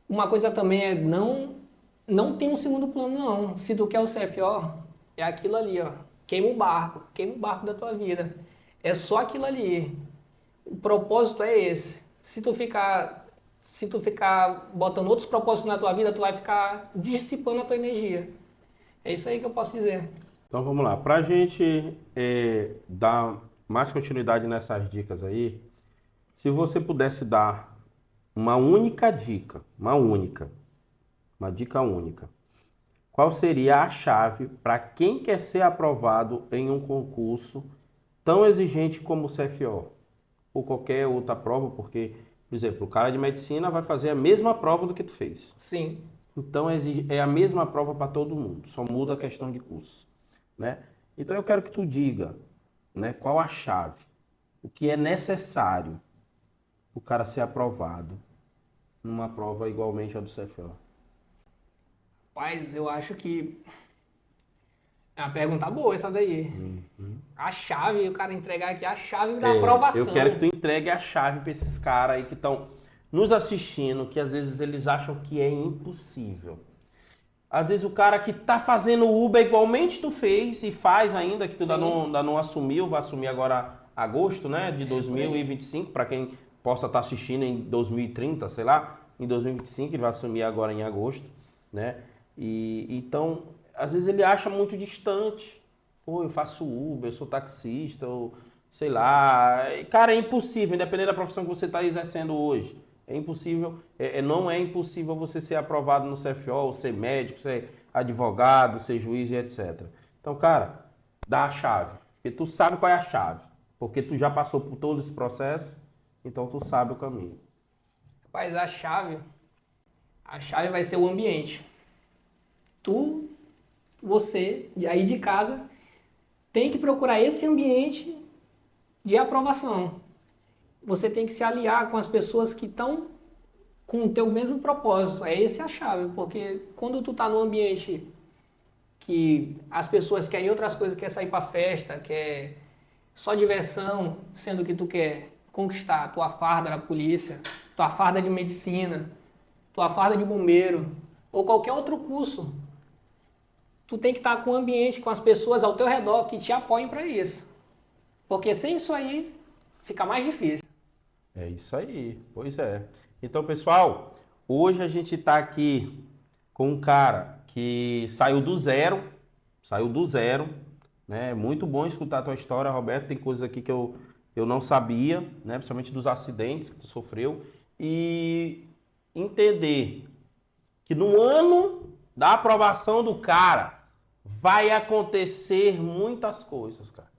Uma coisa também é não tem um segundo plano não. Se tu quer o CFO, é aquilo ali, ó. Queima o barco da tua vida. É só aquilo ali. O propósito é esse. Se tu ficar botando outros propósitos na tua vida, tu vai ficar dissipando a tua energia. É isso aí que eu posso dizer. Então vamos lá. Para a gente dar mais continuidade nessas dicas aí, se você pudesse dar uma única dica, uma dica única, qual seria a chave para quem quer ser aprovado em um concurso tão exigente como o CFO? Ou qualquer outra prova, porque, por exemplo, o cara de medicina vai fazer a mesma prova do que tu fez. Sim. Então é a mesma prova para todo mundo, só muda a questão de curso, né? Então eu quero que tu diga, né, qual a chave, o que é necessário o cara ser aprovado numa prova igualmente à do CFO. Mas eu acho que é uma pergunta boa essa daí. A chave, o cara entregar aqui a chave da aprovação. Eu quero que tu entregue a chave para esses caras aí que estão nos assistindo, que às vezes eles acham que é impossível. Às vezes o cara que tá fazendo Uber igualmente tu fez e faz ainda, que tu ainda não assumiu, vai assumir agora agosto, né, de 2025, para quem possa estar assistindo em 2030, sei lá, em 2025, ele vai assumir agora em agosto, né? E então, às vezes ele acha muito distante. Pô, eu faço Uber, eu sou taxista, ou sei lá. Cara, é impossível, independente da profissão que você está exercendo hoje. É impossível, não é impossível você ser aprovado no CFO, ser médico, ser advogado, ser juiz e etc. Então, cara, dá a chave. Porque tu sabe qual é a chave. Porque tu já passou por todo esse processo, então tu sabe o caminho. Rapaz, a chave vai ser o ambiente. Você, aí de casa, tem que procurar esse ambiente de aprovação. Você tem que se aliar com as pessoas que estão com o teu mesmo propósito. Essa é a chave, porque quando tu tá num ambiente que as pessoas querem outras coisas, quer sair pra festa, quer só diversão, sendo que tu quer conquistar a tua farda da polícia, tua farda de medicina, tua farda de bombeiro, ou qualquer outro curso, tu tem que estar com o ambiente, com as pessoas ao teu redor que te apoiem para isso. Porque sem isso aí, fica mais difícil. É isso aí, pois é. Então, pessoal, hoje a gente está aqui com um cara que saiu do zero, né? Muito bom escutar a tua história, Roberto. Tem coisas aqui que eu não sabia, né? Principalmente dos acidentes que tu sofreu. E entender que no ano da aprovação do cara vai acontecer muitas coisas, cara.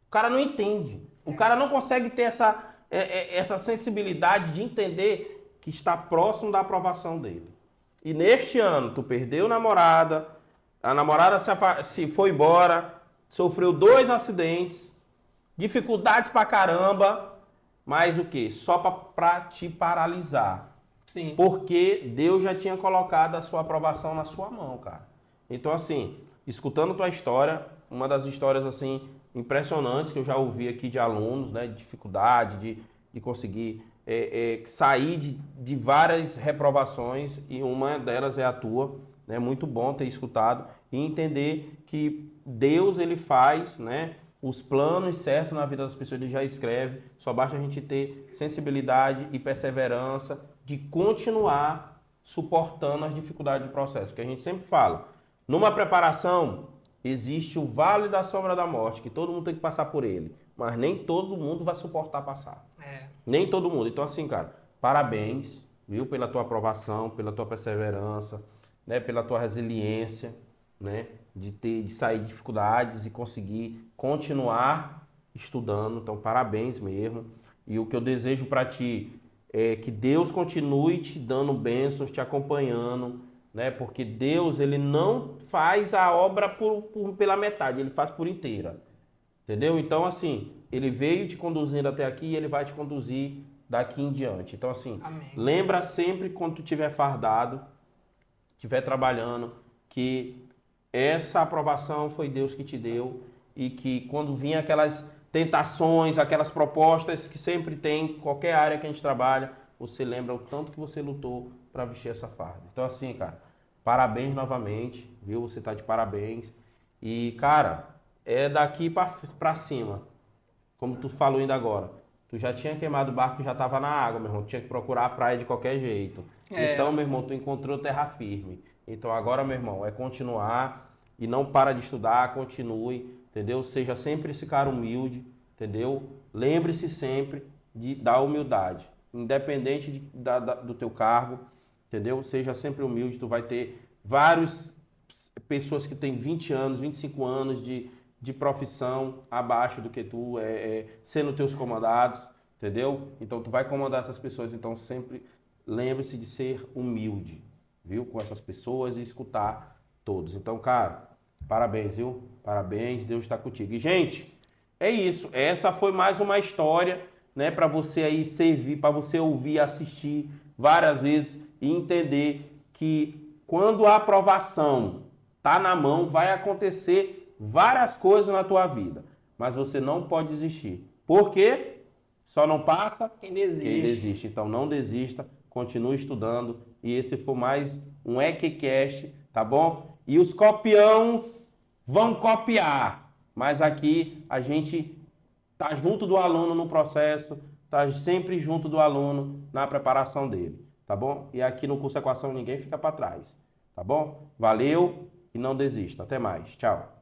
O cara não entende. O cara não consegue ter essa sensibilidade de entender que está próximo da aprovação dele. E neste ano, tu perdeu a namorada se foi embora, sofreu 2 acidentes, dificuldades pra caramba, mas o quê? Só pra te paralisar. Sim. Porque Deus já tinha colocado a sua aprovação na sua mão, cara. Então, assim, escutando tua história, uma das histórias assim impressionantes que eu já ouvi aqui de alunos, né, de dificuldade, de conseguir sair de várias reprovações, e uma delas é a tua, né? Muito bom ter escutado e entender que Deus ele faz, né, os planos certos na vida das pessoas, ele já escreve, só basta a gente ter sensibilidade e perseverança de continuar suportando as dificuldades do processo, porque a gente sempre fala, numa preparação existe o vale da sombra da morte, que todo mundo tem que passar por ele, mas nem todo mundo vai suportar passar. Nem todo mundo. Então assim, cara, parabéns, viu, pela tua aprovação, pela tua perseverança, né, pela tua resiliência, né, de sair de dificuldades e conseguir continuar estudando. Então, parabéns mesmo. E o que eu desejo para ti é que Deus continue te dando bênçãos, te acompanhando, né? Porque Deus, ele não faz a obra pela metade, ele faz por inteira. Entendeu? Então, assim, ele veio te conduzindo até aqui e ele vai te conduzir daqui em diante. Então, assim, Amém. lembra sempre quando tu estiver fardado, estiver trabalhando, que essa aprovação foi Deus que te deu e que quando vinha aquelas tentações, aquelas propostas que sempre tem, qualquer área que a gente trabalha, você lembra o tanto que você lutou para vestir essa farda. Então assim, cara, parabéns novamente, viu? Você tá de parabéns. E, cara, é daqui para cima, como tu falou ainda agora. Tu já tinha queimado o barco, já tava na água, meu irmão. Tu tinha que procurar a praia de qualquer jeito. Então, meu irmão, tu encontrou terra firme. Então agora, meu irmão, é continuar e não para de estudar, continue, entendeu? Seja sempre esse cara humilde, entendeu? Lembre-se sempre da humildade, independente do teu cargo, entendeu? Seja sempre humilde, tu vai ter várias pessoas que têm 20 anos, 25 anos de profissão abaixo do que tu, sendo teus comandados, entendeu? Então tu vai comandar essas pessoas, então sempre lembre-se de ser humilde, viu? Com essas pessoas e escutar todos. Então, cara, parabéns, viu? Parabéns, Deus está contigo. E, gente, é isso. Essa foi mais uma história, né, para você aí servir, para você ouvir, assistir várias vezes e entender que quando a aprovação tá na mão, vai acontecer várias coisas na tua vida, mas você não pode desistir. Por quê? Só não passa quem desiste. Então não desista, continue estudando. E esse foi mais um EQCast, tá bom? E os copiões vão copiar, mas aqui a gente tá junto do aluno no processo, tá sempre junto do aluno na preparação dele, tá bom? E aqui no curso Equação ninguém fica para trás, tá bom? Valeu e não desista. Até mais. Tchau.